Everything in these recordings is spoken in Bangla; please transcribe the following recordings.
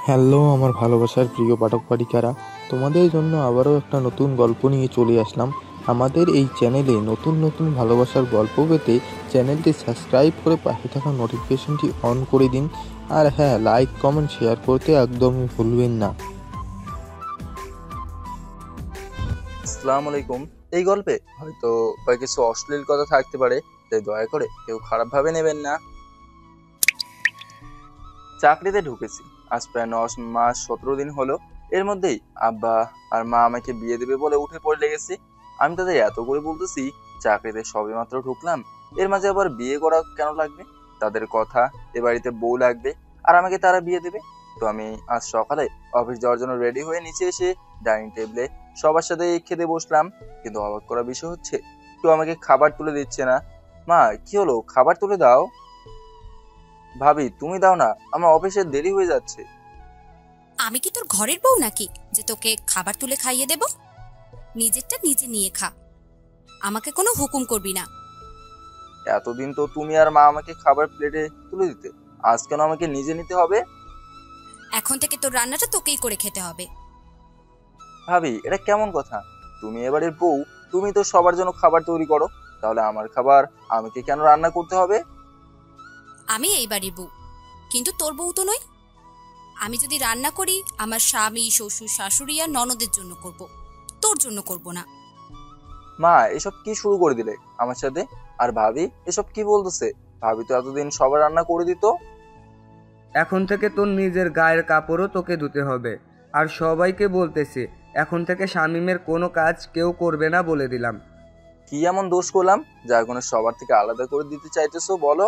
হ্যালো আমার ভালোবাসার প্রিয় পাঠক পাঠিকারা, তোমাদের জন্য আবারও একটা নতুন গল্প নিয়ে চলে আসলাম। আমাদের এই চ্যানেলে নতুন নতুন ভালোবাসার গল্প পেতে চ্যানেলটি সাবস্ক্রাইব করে পাশে থাকা নোটিফিকেশনটি অন করে দিন। আর হ্যাঁ, লাইক কমেন্ট শেয়ার করতে একদমই ভুলবেন না। আসসালামু আলাইকুম। এই গল্পে হয়তো কিছু অশ্লীল কথা থাকতে পারে, তাই দয়া করে কেউ খারাপ ভাবে নেবেন না। চাকরিতে ঢুকেছি আজ প্রায় 9 মাস 17 দিন হলো। এর মধ্যেই আব্বা আর মা আমাকে বিয়ে দেবে বলে উঠে পড়ে লেগেছে। আমি তাদের এত করে বলতেছি চাকরিতে সবেমাত্র ঢুকলাম, এর মাঝে আবার বিয়ে করা কেন লাগবে? তাদের কথা, এ বাড়িতে বউ লাগবে আর আমাকে তারা বিয়ে দেবে। তো আমি আজ সকালে অফিস যাওয়ার জন্য রেডি হয়ে নিচে এসে ডাইনিং টেবিলে সবার সাথে খেতে বসলাম। কিন্তু অবাক করার বিষয় হচ্ছে কেউ আমাকে খাবার তুলে দিচ্ছে না। মা, কি হলো, খাবার তুলে দাও। ভাবি, তুমি দাও না, আমার অফিসে দেরি হয়ে যাচ্ছে। আমি কি তোর ঘরের বউ নাকি যে তোকে খাবার তুলে খাইয়ে দেব? নিজেরটা নিজে নিয়ে খা, আমাকে কোনো হুকুম করবি না। এতদিন তো তুমি আর মা আমাকে খাবার প্লেটে তুলে দিতে, আজ কেন আমাকে নিজে নিতে হবে? এখন থেকে তোর রান্নাটা তোকেই করে খেতে হবে। ভাবি, এটা কেমন কথা? তুমি এবারের বউ, তুমি তো সবার জন্য খাবার তৈরি করো, তাহলে আমার খাবার আমাকে কেন রান্না করতে হবে? আমি এই বাড়ির বউ, কিন্তু তোর বউ তো নই। আমি যদি রান্না করি আমার স্বামী, শ্বশুর, শাশুড়ি আর ননদের জন্য করব, তোর জন্য করব না। মা, এসব কি শুরু করে দিলে আমার সাথে? আর ভাবি এসব কি বলতেছে? ভাবি তো এতদিন সবার রান্না করে দিত। এখন থেকে তোর নিজের গায়ের কাপড়ও তোকে ধুতে হবে। আর সবাইকে বলতেছি, এখন থেকে শামীমের কোনো কাজ কেউ করবে না বলে দিলাম। কি এমন দোষ করলাম যার কোনো সবার থেকে আলাদা করে দিতে চাইতেছো, বলো?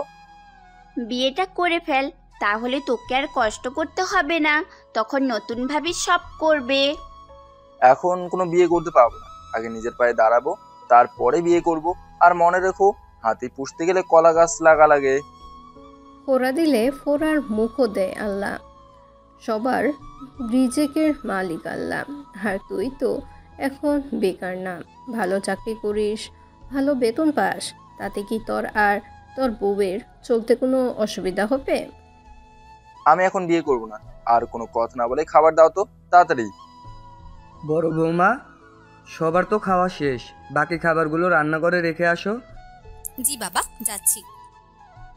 বিয়েটা করে ফেল, তাহলে তোকে আর কষ্ট করতে হবে না। তখন নতুন ভাবি সব করবে। এখন কোনো বিয়ে করতে পারবো না, আগে নিজের পায়ে দাঁড়াবো, তারপরে বিয়ে করব। আর মনে রেখো, হাতি পুষতে গেলে কলা গাছ লাগা লাগে। ফোড়া দিলে ফোড়ার মুখও দেয় আল্লাহ। সবার রিজেকের মালিক আল্লাহ। আর তুই তো এখন বেকার না, ভালো চাকরি করিস, ভালো বেতন পাস, তাতে কি তোর আর তোর বউয়ের চলতে কোনো অসুবিধা হবে? আমি এখন বিয়ে করব না। আর কোনো কথা না বলে খাবার দাও তো, তাড়াতাড়ি। বড় বৌমা, সবার তো খাওয়া শেষ, বাকি খাবারগুলো রান্না করে রেখে আসো। জি বাবা, যাচ্ছি।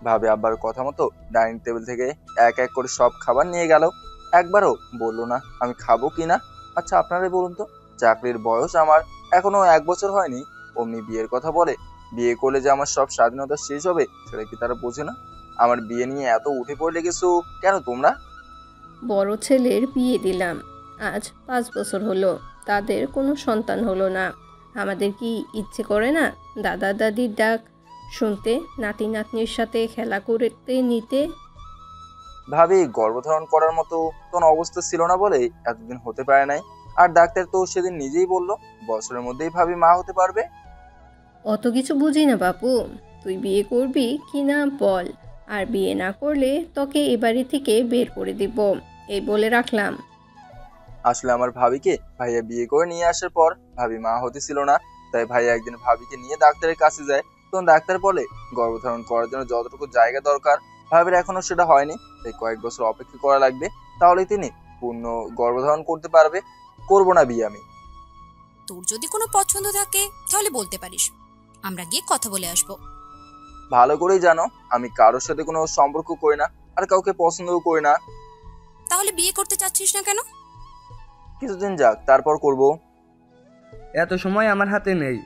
ভাবে আব্বার কথা মতো ডাইনিং টেবিল থেকে এক এক করে সব খাবার নিয়ে গেল। একবারও বললো না আমি খাবো কিনা। আচ্ছা, আপনারাই বলুন তো, চাকরির বয়স আমার এখনো 1 বছর হয়নি, অমনি বিয়ের কথা বলে। বিয়ে করলে যে আমার সব স্বাধীনতা শেষ হবে সেটা কি তারা বোঝে না? আমার বিয়ে নিয়ে এত উঠে পড়ে লেগেছো কেন তোমরা? বড় ছেলের বিয়ে দিলাম, আজ 5 বছর হলো, তাদের কোনো সন্তান হলো না। আমাদের কি ইচ্ছে করে না দাদা দাদির ডাক শুনতে, নাতি নাতনির সাথে খেলা করতে নিতে? ভাবি, গর্ভধারণ করার মতো কোন অবস্থা ছিল না বলে এতদিন হতে পারে নাই। আর ডাক্তার তো সেদিন নিজেই বললো বছরের মধ্যেই ভাবি মা হতে পারবে। অত কিছু বুঝি না বাপু, তুই বিয়ে করবি কি না বল, আর বিয়ে না করলে তোকে এ বাড়ি থেকে বের করে দিব, এই বলে রাখলাম। আসলে আমার ভাবিকে ভাইয়া বিয়ে করে নিয়ে আসার পর ভাবি মা হতেছিল না, তাই ভাইয়া একদিন ভাবিকে নিয়ে ডাক্তারের কাছে যায়। তখন ডাক্তার বলে গর্ভধারণ করার জন্য যতটুকু জায়গা দরকার ভাবির এখনো সেটা হয়নি, তাই কয়েক বছর অপেক্ষা করা লাগবে, তাহলে তিনি পূর্ণ গর্ভধারণ করতে পারবে। করবো না বিয়ে আমি। তোর যদি কোনো পছন্দ থাকে তাহলে বলতে পারিস, আমরা গিয়ে কথা বলে আসবো। ভালো করেই জানো আমি কারোর সাথে কোনো সম্পর্ক করি না, আর কাউকে পছন্দও করি না। তাহলে বিয়ে করতে চাচ্ছিস না কেন? কিছুদিন যাক, তারপর করব। এত সময় আমার হাতে নেই।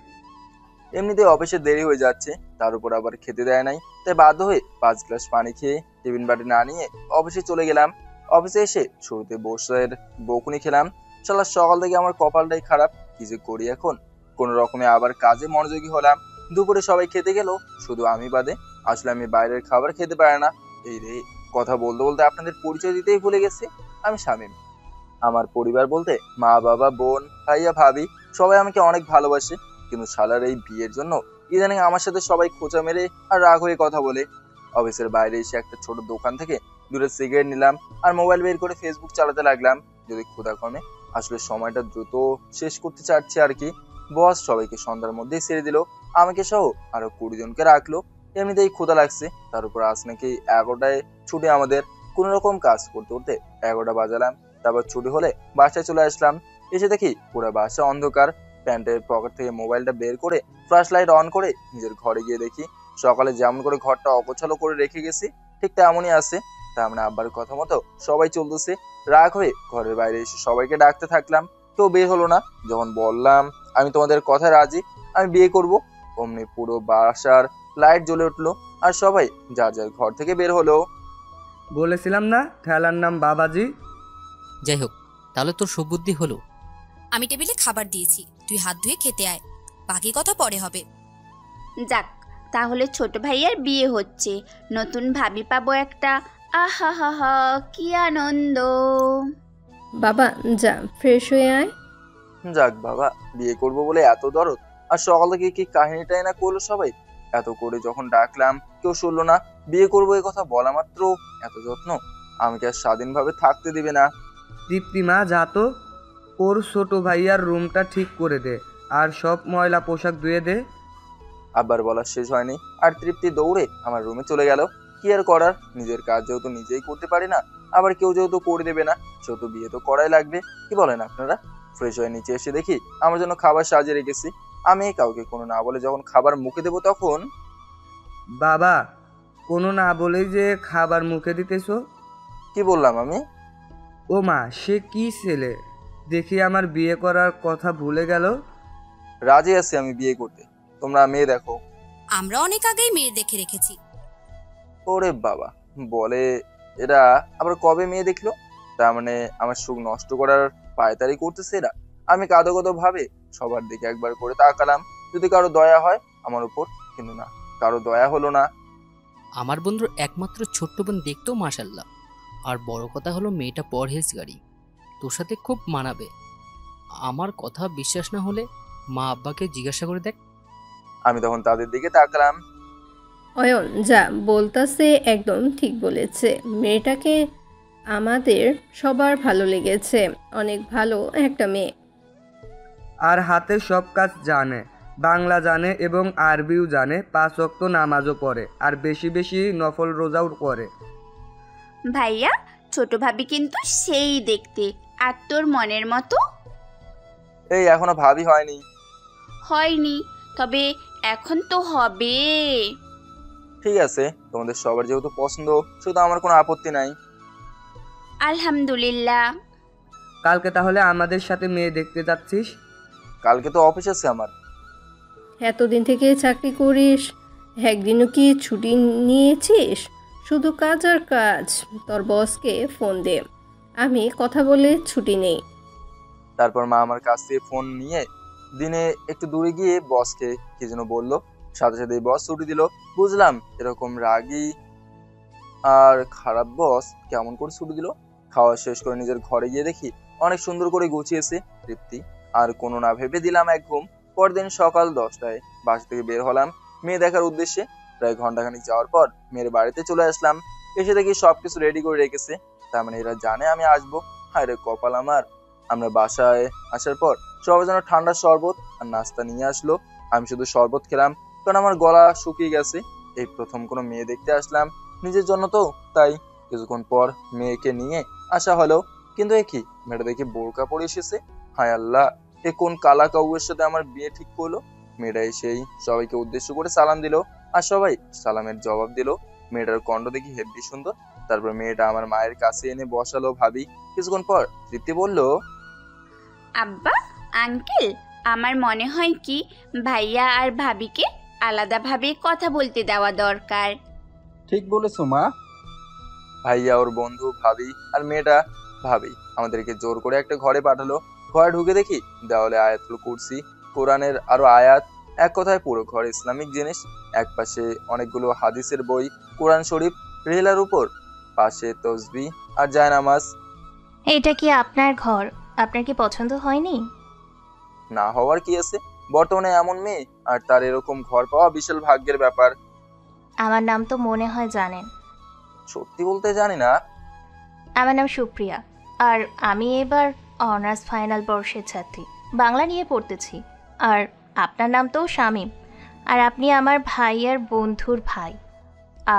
এমনিতে অফিসে দেরি হয়ে যাচ্ছে, তার উপর আবার খেতে দেয় নাই, তাই বাধ্য হয়ে 5 গ্লাস পানি খেয়ে টিফিন বাটি না নিয়ে অফিসে চলে গেলাম। অফিসে এসে শুরুতে বসের বকুনি খেলাম। শালা সকাল থেকে আমার কপালটাই খারাপ, কি যে করি এখন। কোন রকমে আবার কাজে মনোযোগী হলাম। দুপুরে সবাই খেতে গেল, শুধু আমি বাদে। আসলে আমি বাইরের খাবার খেতে পারি না। এই রে, কথা বলতে বলতে আপনাদের পরিচয় দিতেই ভুলে গেছি। আমি শামীম। আমার পরিবার বলতে মা, বাবা, বোন, ভাইয়া, ভাবি সবাই আমাকে অনেক ভালোবাসে। কিন্তু শালার এই বিয়ের জন্য ইদানিং আমার সাথে সবাই খোঁচা মেরে আর রাগ হয়ে কথা বলে। অফিসের বাইরে এসে একটা ছোট দোকান থেকে দুটো সিগারেট নিলাম আর মোবাইল বের করে ফেসবুক চালাতে লাগলাম, যদি ক্ষুধা কমে। আসলে সময়টা দ্রুত শেষ করতে চাচ্ছি আর কি। বস সবাইকে সন্ধ্যার মধ্যেই ছেড়ে দিল, আমাকে সহ আরো 20 জনকে রাখলো। এমনিতেই ক্ষুধা লাগছে, তার উপর আজ নাকি 11টায় ছুটি আমাদের। কোনো রকম কাজ করতে করতে 11টা বাজালাম। তারপর ছুটি হলে বাসায় চলে আসলাম। এসে দেখি পুরো বাসা অন্ধকার। প্যান্টের পকেট থেকে মোবাইলটা বের করে ফ্ল্যাশ লাইট অন করে নিজের ঘরে গিয়ে দেখি সকালে যেমন করে ঘরটা অগোছালো করে রেখে গেছি ঠিক তেমনই আছে। তার মানে আব্বার কথা মতো সবাই চলতেছে। রাগ হয়ে ঘরের বাইরে এসে সবাইকে ডাকতে থাকলাম, কেউ বের হলো না। যখন বললাম আমি তোমাদের কথায় রাজি, আমি বিয়ে করব, অমনি পুরো বাসার লাইট জ্বলে উঠলো আর সবাই যার যার ঘর থেকে বের হলো। বলেছিলাম না ঠেলার নাম বাবাজি। যাই হোক, তাহলে তোর সুবুদ্ধি হলো। আমি টেবিলে খাবার দিয়েছি, তুই হাত ধুয়ে খেতে আয়, বাকি কথা পরে হবে। যাক, তাহলে ছোট ভাইয়ার বিয়ে হচ্ছে, নতুন ভাবি পাবো একটা। আহা হা হা, কি আনন্দ। বাবা যা ফ্রেশ হয়ে আয়। যাক বাবা, বিয়ে করব বলে এত দরদ, আর সকাল থেকে কি কাহিনীটাই না করলো সবাই। এত করে যখন ডাকলাম কেউ শুনলো না। বিয়ে করবো এ কথা বলা মাত্র এত যত্ন, আমাকে আর স্বাধীনভাবে থাকতে দিবে না। দীপ্তিমা যা তো, ওর ছোট ভাইয়ার রুমটা ঠিক করে দে আর সব ময়লা পোশাক ধুয়ে দে। আব্বার বলা শেষ হয়নি আর তৃপ্তি দৌড়ে আমার রুমে চলে গেল। কি আর করার, নিজের কাজ যেহেতু নিজেই করতে পারি না, আবার কেউ যেহেতু করে দেবে না, সেহেতু বিয়ে তো করাই লাগবে। কি বলেন আপনারা? ফ্রেশ হয়ে নিচে এসে দেখি আমার জন্য খাবার সাজিয়ে রেখেছি। আমি কাউকে কোনো না বলে যখন খাবার মুখে দেবো তখন বাবা, কোনো না বলেই যে খাবার মুখে দিতেছ। কি বললাম আমি? ও মা, সে কি ছেলে দেখি আমার বিয়ে করার কথা ভুলে গেল। রাজি আছি আমি বিয়ে করতে, তোমরা মেয়ে দেখো। আমরা অনেক আগেই মেয়ে দেখে রেখেছি। ওরে বাবা, বলে এরা আবার কবে মেয়ে দেখলো? তার মানে আমার সুখ নষ্ট করার পায়তারি করতেছে এরা। আমি কাঁদো কাঁদো ভাবে সবার দিকে একবার করে তাকালাম, যদি কারো দয়া হয় আমার উপর, কিন্তু না, কারো দয়া হলো না। আমার বন্ধুর একমাত্র ছোট্ট বোন দেখতেও মাশাল্লাহ, আর বড় কথা হলো মেয়েটা পরহেজগারি, তোর সাথে খুব মানাবে। আমার কথা বিশ্বাস না হলে মা আব্বাকে জিজ্ঞাসা করে দেখ। আমি তখন তাদের দিকে তাকালাম। অয়ন যা বলতাছে একদম ঠিক বলেছে, মেয়েটাকে আমাদের সবার ভালো লেগেছে, অনেক ভালো একটা মেয়ে। আর হাতে সব কাজ জানে, বাংলা জানে এবং আরবিও জানে, 5 ওয়াক্ত নামাজও পড়ে আর বেশি বেশি নফল রোজাও করে। ভাইয়া, ছোট ভাবি কিন্তু সেই দেখতে, আর তোর মনের মতো। এই এখনো ভাবি হয়নি। হয়নি, তবে এখন তো হবে। ঠিক আছে, তোমাদের সবার যেহেতু পছন্দ, শুধু আমার কোনো আপত্তি নাই। আলহামদুলিল্লাহ। কালকে তাহলে আমাদের সাথে মেয়ে দেখতে যাচ্ছিস? কালকে তো অফিস আছে আমার। এতদিন থেকে চাকরি করিস, একদিনও কি ছুটি নিয়েছিস? শুধু কাজ আর কাজ। তোর বসকে ফোন দে, আমি কথা বলে ছুটি নেই। তারপর মা আমার কাছ থেকে ফোন নিয়ে দিনে একটু দূরে গিয়ে বসকে কি যেন বললো, সাথে সাথে বস ছুটি দিল। বুঝলাম এরকম রাগী আর খারাপ বস কেমন করে ছুটি দিল। খাওয়া শেষ করে নিজের ঘরে গিয়ে দেখি অনেক সুন্দর করে গুছিয়েছে তৃপ্তি। আর কোনো না ভেবে দিলাম এক ঘুম। পরদিন সকাল 10টায় বাসা থেকে বের হলাম মেয়ে দেখার উদ্দেশ্যে। প্রায় ঘন্টাখানিক যাওয়ার পর মেয়ের বাড়িতে চলে আসলাম। এসে দেখি সবকিছু রেডি করে রেখেছে, তার মানে এরা জানে আমি আসবো। হায় রে কপাল আমার। আমরা বাসায় আসার পর সবার জন্য ঠান্ডা শরবত আর নাস্তা নিয়ে আসলো। আমি শুধু শরবত খেলাম, কারণ আমার গলা শুকিয়ে গেছে। এই প্রথম কোনো মেয়ে দেখতে আসলাম নিজের জন্য, তো তাই। কিছুক্ষণ পর মেয়েকে নিয়ে আসা হলো, কিন্তু এ কি, মেয়েটা দেখি বোরকা পরে এসেছে। হায় আল্লাহ, এ কোন কালা কাউয়ের সাথে আমার বিয়ে ঠিক করলো। মেয়েটা এসেই সবাইকে উদ্দেশ্য করে সালাম দিল, আর সবাই সালামের জবাব দিল। মেয়েটার কণ্ঠ দেখি হেব্বি সুন্দর। তারপর মেয়েটা আমার মায়ের কাছে এনে বসালো ভাবি। কিছুক্ষণ পর তৃপ্তি বলল, আব্বা, আঙ্কেল, আমার মনে হয় কি ভাইয়া আর ভাবিকে আলাদাভাবে কথা বলতে দেওয়া দরকার। ঠিক বলেছো মা। ভাইয়া, ওর বন্ধু, ভাবি আর মেয়েটা ভাবি আমাদেরকে জোর করে একটা ঘরে পাঠালো। ঘরে ঢুকে দেখি দেওয়ালে আয়াতুল কুরসি, কোরআনের আরো আয়াত, এক কথায় পুরো ঘর ইসলামিক জিনিস। এক পাশে অনেকগুলো হাদিসের বই, কোরআন শরীফ, রেলার উপর পাশে তসবিহ আর জায়নামাজ। এটা কি আপনার ঘর? আপনার কি পছন্দ হয়নি? না হওয়ার কি আছে, বর্তমানে এমন মেয়ে আর তার এরকম ঘর পাওয়া বিশাল ভাগ্যের ব্যাপার। আমার নাম তো মনে হয় জানেন। সত্যি বলতে জানি না। আমার নাম সুপ্রিয়া, আর আমি এবার অনার্স ফাইনাল বর্ষের ছাত্রী, বাংলা নিয়ে পড়তেছি। আর আপনার নাম তো শামীম, আর আপনি আমার ভাইয়ের বন্ধুর ভাই,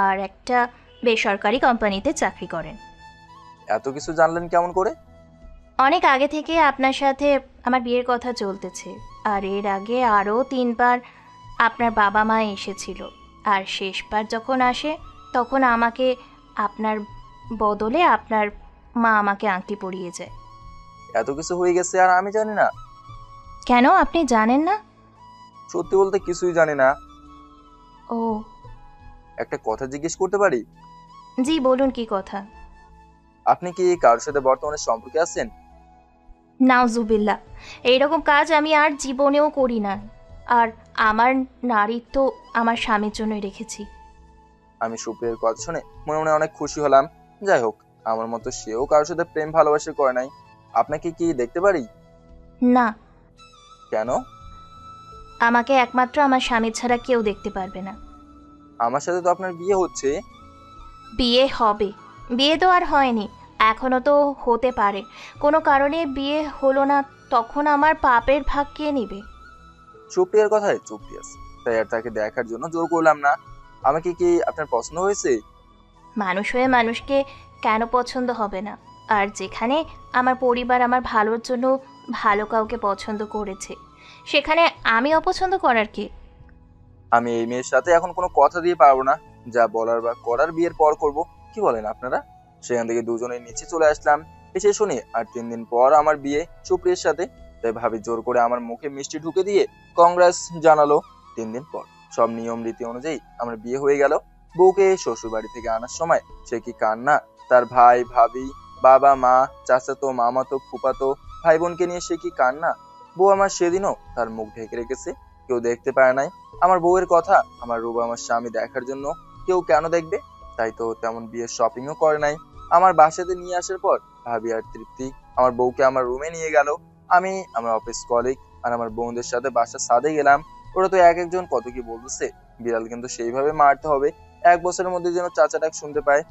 আর একটা বেসরকারি কোম্পানিতে চাকরি করেন। এত কিছু জানলেন কেমন করে? অনেক আগে থেকে আপনার সাথে আমার বিয়ের কথা চলতেছে, আর এর আগে আরও 3বার আপনার বাবা মা এসেছিল। আর শেষবার যখন আসে তখন আমাকে আপনার বদলে আপনার মা আমাকে আংটি পরিয়ে যায়। এত কিছু হয়ে গেছে আর আমি জানি না? কেন, আপনি জানেন না? সত্যি বলতে কিছুই জানি না। ও একটা কথা জিজ্ঞেস করতে পারি? জি বলুন, কি কথা? আপনি কি কারোর সাথে বর্তমানে সম্পর্কে আছেন? নাউজুবিল্লাহ, এইরকম কাজ আমি আর জীবনেও করি না। আর আমার নারীত্ব আমার স্বামীর জন্যই রেখেছি। আমি সুপ্রিয়ার কথা শুনে মনে মনে অনেক খুশি হলাম। যাই হোক, আমার মতো সেও কারোর সাথে প্রেম ভালোবাসা করে নাই। আপনাকে কি দেখতে পারি? না, কেন? আমাকে একমাত্র আমার স্বামী ছাড়া কেউ দেখতে পারবে না। আমার সাথে তো আপনার বিয়ে হচ্ছে। বিয়ে হবে, বিয়ে তো আর হয়নি, এখনো তো হতে পারে। কোনো কারণে বিয়ে হলো না, তখন আমার পাপের ভাগ কে নিবে? সুপ্রিয়ার কথায় চুপটি আছে, তাই আর তাকে দেখার জন্য জোর করলাম না। আমাকে কি আপনার পছন্দ হয়েছে? মানুষ হয়ে মানুষকে কেন পছন্দ হবে না? আর যেখানে আমার পরিবার আমার ভালোর জন্য ভালো কাউকে পছন্দ করেছে, সেখানে আমি অপছন্দ করার কি? আমি এই মেয়ের সাথে এখন কোনো কথা দিয়ে পারবো না। যা বলার বা করার বিয়ের পর করব। কি বলেন আপনারা? সেখান থেকে দুজনে নিচে চলে আসলাম। এসে শুনি আর 3 দিন পর আমার বিয়ে সুপ্রিয়ার সাথে। তাই ভাবি জোর করে আমার মুখে মিষ্টি ঢুকে দিয়ে কংগ্রেস জানালো। 3 দিন পর সব নিয়ম রীতি অনুযায়ী আমার বিয়ে হয়ে গেল। বউকে শ্বশুর বাড়ি থেকে আনার সময় সে কি কান্না! তার ভাই ভাবি, বাবা মা, চাচাতো, মামাতো, ফুপাতো ভাই বোনকে নিয়ে সে কি কান্না! বউ আমার সেদিনও তার মুখ ঢেকে রেখেছে, কেউ দেখতে পায় নাই। আমার বউয়ের কথা আমার রূপ আমার স্বামী দেখার জন্য কেউ কেন দেখবে? তাই তো তেমন বিয়ের শপিংও করে নাই। আমার বাসাতে নিয়ে আসার পর ভাবি আর তৃপ্তি আমার বউকে আমার রুমে নিয়ে গেল। আমি আমার অফিস কলিগ আর আমার বোনদের সাথে বাসার ছাদে গেলাম। ওরা তো এক একজন কত কি বলতেছে। বিড়াল কিন্তু সেইভাবে মারতে হবে, 1 বছরের মধ্যে যেন চাচা ডাক শুনতে পায়।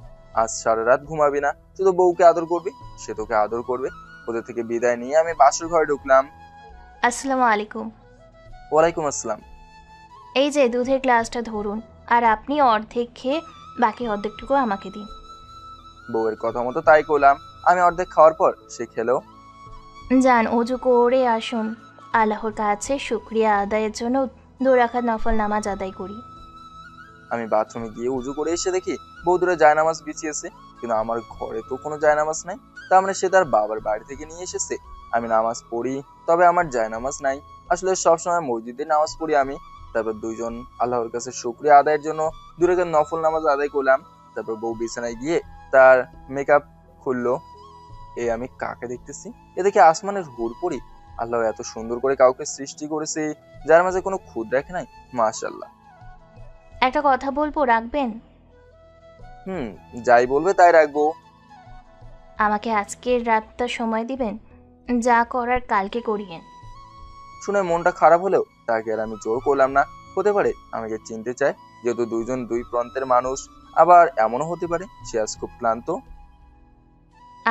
আজ সারা রাত ঘুমাবি না, শুধু বউকে আদর করবি, সে তোকে আদর করবে। ওদের থেকে বিদায় নিয়ে আমি বাসর ঘরে ঢুকলাম। আসসালামু আলাইকুম। ওয়ালাইকুম আসসালাম। এই যে দুধের গ্লাসটা ধরুন, আর আপনি অর্ধেক খেয়ে বাকি অর্ধেকটুকু আমাকে দিন। বউয়ের কথা মতো তাই করলাম। আমি অর্ধেক খাওয়ার পর সে খেলো। যান, অজু করে আসুন, আল্লাহর কাছে শুকরিয়া আদায়ের জন্য 2 রাকাত নফল নামাজ আদায় করি। আমি বাথরুমে গিয়ে উজু করে এসে দেখি বউ দূরে জায়নামাজ বিছিয়েছে, কিন্তু আমার ঘরে তো কোনো জায়নামাজ নাই। তার মানে সে তার বাবার বাড়ি থেকে নিয়ে এসেছে। আমি নামাজ পড়ি, তবে আমার জায়নামাজ নাই। আসলে সবসময় মসজিদে নামাজ পড়ি আমি। তারপর দুইজন আল্লাহর কাছে শুকরিয়া আদায়ের জন্য 2 রাকাত নফল নামাজ আদায় করলাম। তারপর বউ বিছানায় গিয়ে তার মেকআপ খুললো। আমি কাকে দেখতেছি? এ দেখে আসমানের হুর পড়ি। আল্লাহ এত সুন্দর করে কাউকে সৃষ্টি করেছে যার মাঝে কোনো খুঁত রাখে নাই। মাশাআল্লাহ। একটা কথা বলবো, রাখবেন? যাই বলবে তাই রাখবো। আমাকে আজকের রাতটা সময় দিবেন, যা করার কালকে করিয়েন। শুনে মনটা খারাপ হলেও তাকে আর আমি জোর করলাম না। হতে পারে আমাকে চিনতে চায়, যেহেতু দুইজন দুই প্রান্তের মানুষ। আবার এমনও হতে পারে সে আজ খুব ক্লান্ত।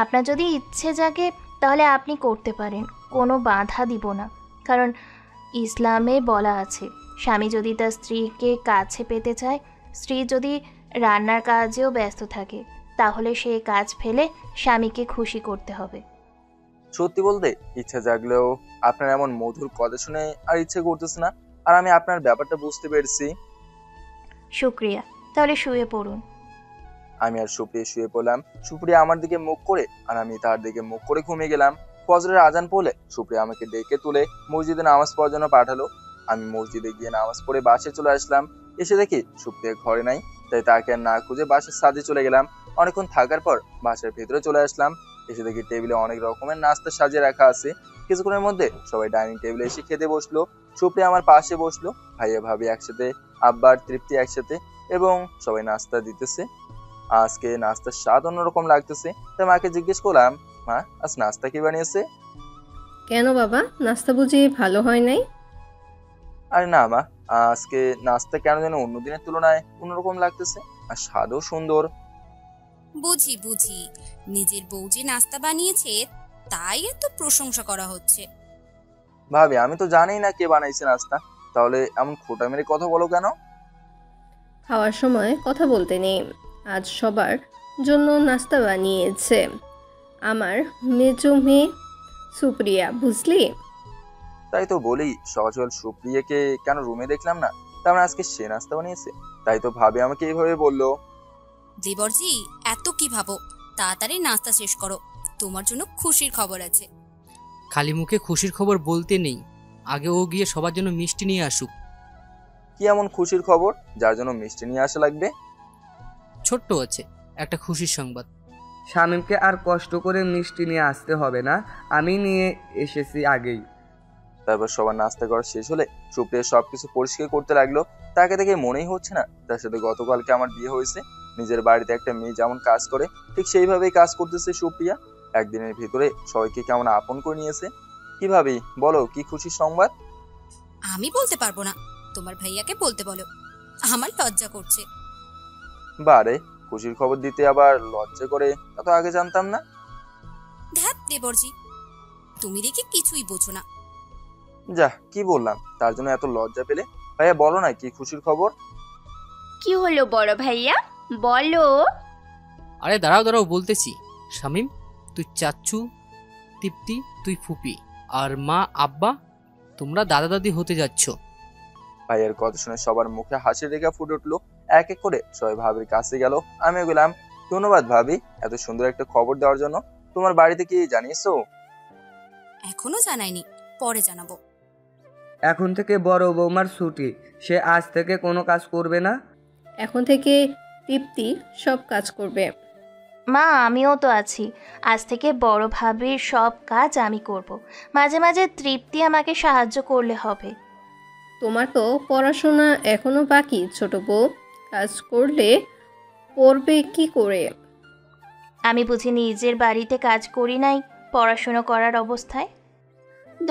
আপনার যদি ইচ্ছে জাগে তাহলে আপনি করতে পারেন, কোনো বাধা দিব না। কারণ ইসলামে বলা আছে, স্বামী যদি তার স্ত্রীকে কাছে পেতে চায়, স্ত্রী যদি রান্নার কাজেও ব্যস্ত থাকে, তাহলে সে কাজ ফেলে স্বামীকে খুশি করতে হবে। সত্যি বলতে ইচ্ছা জাগলেও আপনার এমন মধুর কথা শুনে আর ইচ্ছে করতেছে না। আর আমি আপনার ব্যাপারটা বুঝতে পেরেছি। শুক্রিয়া, তাহলে শুয়ে পড়ুন। আমি আর সুপ্রিয়া শুয়ে পড়লাম। সুপ্রিয়া আমার দিকে মুখ করে আর আমি তার দিকে মুখ করে ঘুমিয়ে গেলাম। ফজরের আজান পড়লে সুপ্রিয়া আমাকে ডেকে তুলে মসজিদে নামাজ পড়ার জন্য পাঠালো। আমি মসজিদে গিয়ে নামাজ পড়ে বাসে চলে আসলাম। এসে দেখি সুপ্রিয়া ঘরে নাই, তাই তাকে আর না খুঁজে বাসার ছাদে চলে গেলাম। অনেকক্ষণ থাকার পর বাসার ভেতরে চলে আসলাম। এসে দেখি টেবিলে অনেক রকমের নাস্তা সাজিয়ে রাখা আছে। কিছুক্ষণের মধ্যে সবাই ডাইনিং টেবিলে এসে খেতে বসলো। সুপ্রিয়া আমার পাশে বসলো, ভাইয়া ভাবি একসাথে, আব্বা আর তৃপ্তি একসাথে, এবং সবাই নাস্তা দিতেছে। আজকে নাস্তার স্বাদ অন্যরকম লাগতেছে, তাই মাকে জিজ্ঞেস করলাম, মা আজ নাস্তা কি বানিয়েছে? কেন বাবা, নাস্তা বুঝি ভালো হয় নাই? আরে না মা, আজকে নাস্তা কেন যেন অন্য দিনের তুলনায় অন্যরকম লাগতেছে, আর স্বাদও সুন্দর। বুঝি বুঝি, নিজের বউ যে নাস্তা বানিয়েছে তাই এত প্রশংসা করা হচ্ছে। ভাবি আমি তো জানি না কে বানাইছে নাস্তা, তাহলে এমন খোটা মেরে কথা বলো কেন? খাওয়ার সময় কথা বলতে নেই। আজ সবার জন্য নাস্তা বানিয়েছে, আমার মেজো মেয়ে সুপ্রিয়া, বুঝলি? তাই তো বলি, সকাল সকাল সুপ্রিয়াকে কেন রুমে দেখলাম না? তার মানে আজকে সে নাস্তা বানিয়েছে। তাই তো ভাবি আমাকে এইভাবে বললো। দেবরজি, এত কি ভাবো? তাড়াতাড়ি নাস্তা শেষ করো, তোমার জন্য খুশির খবর আছে। খালি মুখে খুশির খবর বলতে নেই, আগে ও গিয়ে সবার জন্য মিষ্টি নিয়ে আসুক। কি এমন খুশির খবর যার জন্য মিষ্টি নিয়ে আসা লাগবে? ছোট্ট আছে একটা খুশির সংবাদ। শামীমকে আর কষ্ট করে মিষ্টি নিয়ে আসতে হবে না, আমি নিয়ে এসেছি আগেই। তারপর সবার নাস্তা করা শেষ হলে সুপ্রিয়া সবকিছু পরিষ্কার করতে লাগলো। তাকে দেখে মনেই হচ্ছে না তার সাথে গতকালকে আমার বিয়ে হয়েছে। নিজের বাড়িতে একটা মেয়ে যেমন কাজ করে ঠিক সেইভাবেই কাজ করতেছে সুপ্রিয়া। একদিনের ভিতরে সবাইকে কেমন আপন করে নিয়েছে। কি ভাবি বলো, কি খুশির সংবাদ? আমি বলতে পারবো না, তোমার ভাইয়াকে বলতে বলো, আমার লজ্জা করছে। বারে, খুশির খবর দিতে আবার লজ্জা করে? তা তো আগে জানতাম না। ধ্যাত দেবরজি, তুমি দেখি কিছুই বোঝো না। যা, কি বললাম তার জন্য এত লজ্জা পেলে? ভাইয়া বলো না কি খুশির খবর? কি হলো বড় ভাইয়া, বলো। আরে দাঁড়াও দাঁড়াও, বলতেছি। শামীম, তুই চাচ্চু, তৃপ্তি তুই ফুপি, আর মা আব্বা তোমরা দাদা দাদি হতে যাচ্ছ। ভাইয়ের কথা শুনে সবার মুখে হাসির রেখা ফুটে উঠলো। এক এক করে সবাই ভাবির কাছে গেল। আমিও গেলাম। ধন্যবাদ ভাবি এত সুন্দর একটা খবর দেওয়ার জন্য। তোমার বাড়িতে কি জানিয়েছো? এখনো জানাইনি, পরে জানাবো। এখন থেকে বড় বৌমার ছুটি, সে আজ থেকে কোনো কাজ করবে না। এখন থেকে তৃপ্তি সব কাজ করবে। মা, আমিও তো আছি। আজ থেকে বড় ভাবির সব কাজ আমি করব। মাঝে মাঝে তৃপ্তি আমাকে সাহায্য করলে হবে। তোমার তো পড়াশোনা এখনো বাকি ছোট বউ, কাজ করলে পড়বে কি করে? আমি বুঝি নিজের বাড়িতে কাজ করি নাই পড়াশুনো করার অবস্থায়?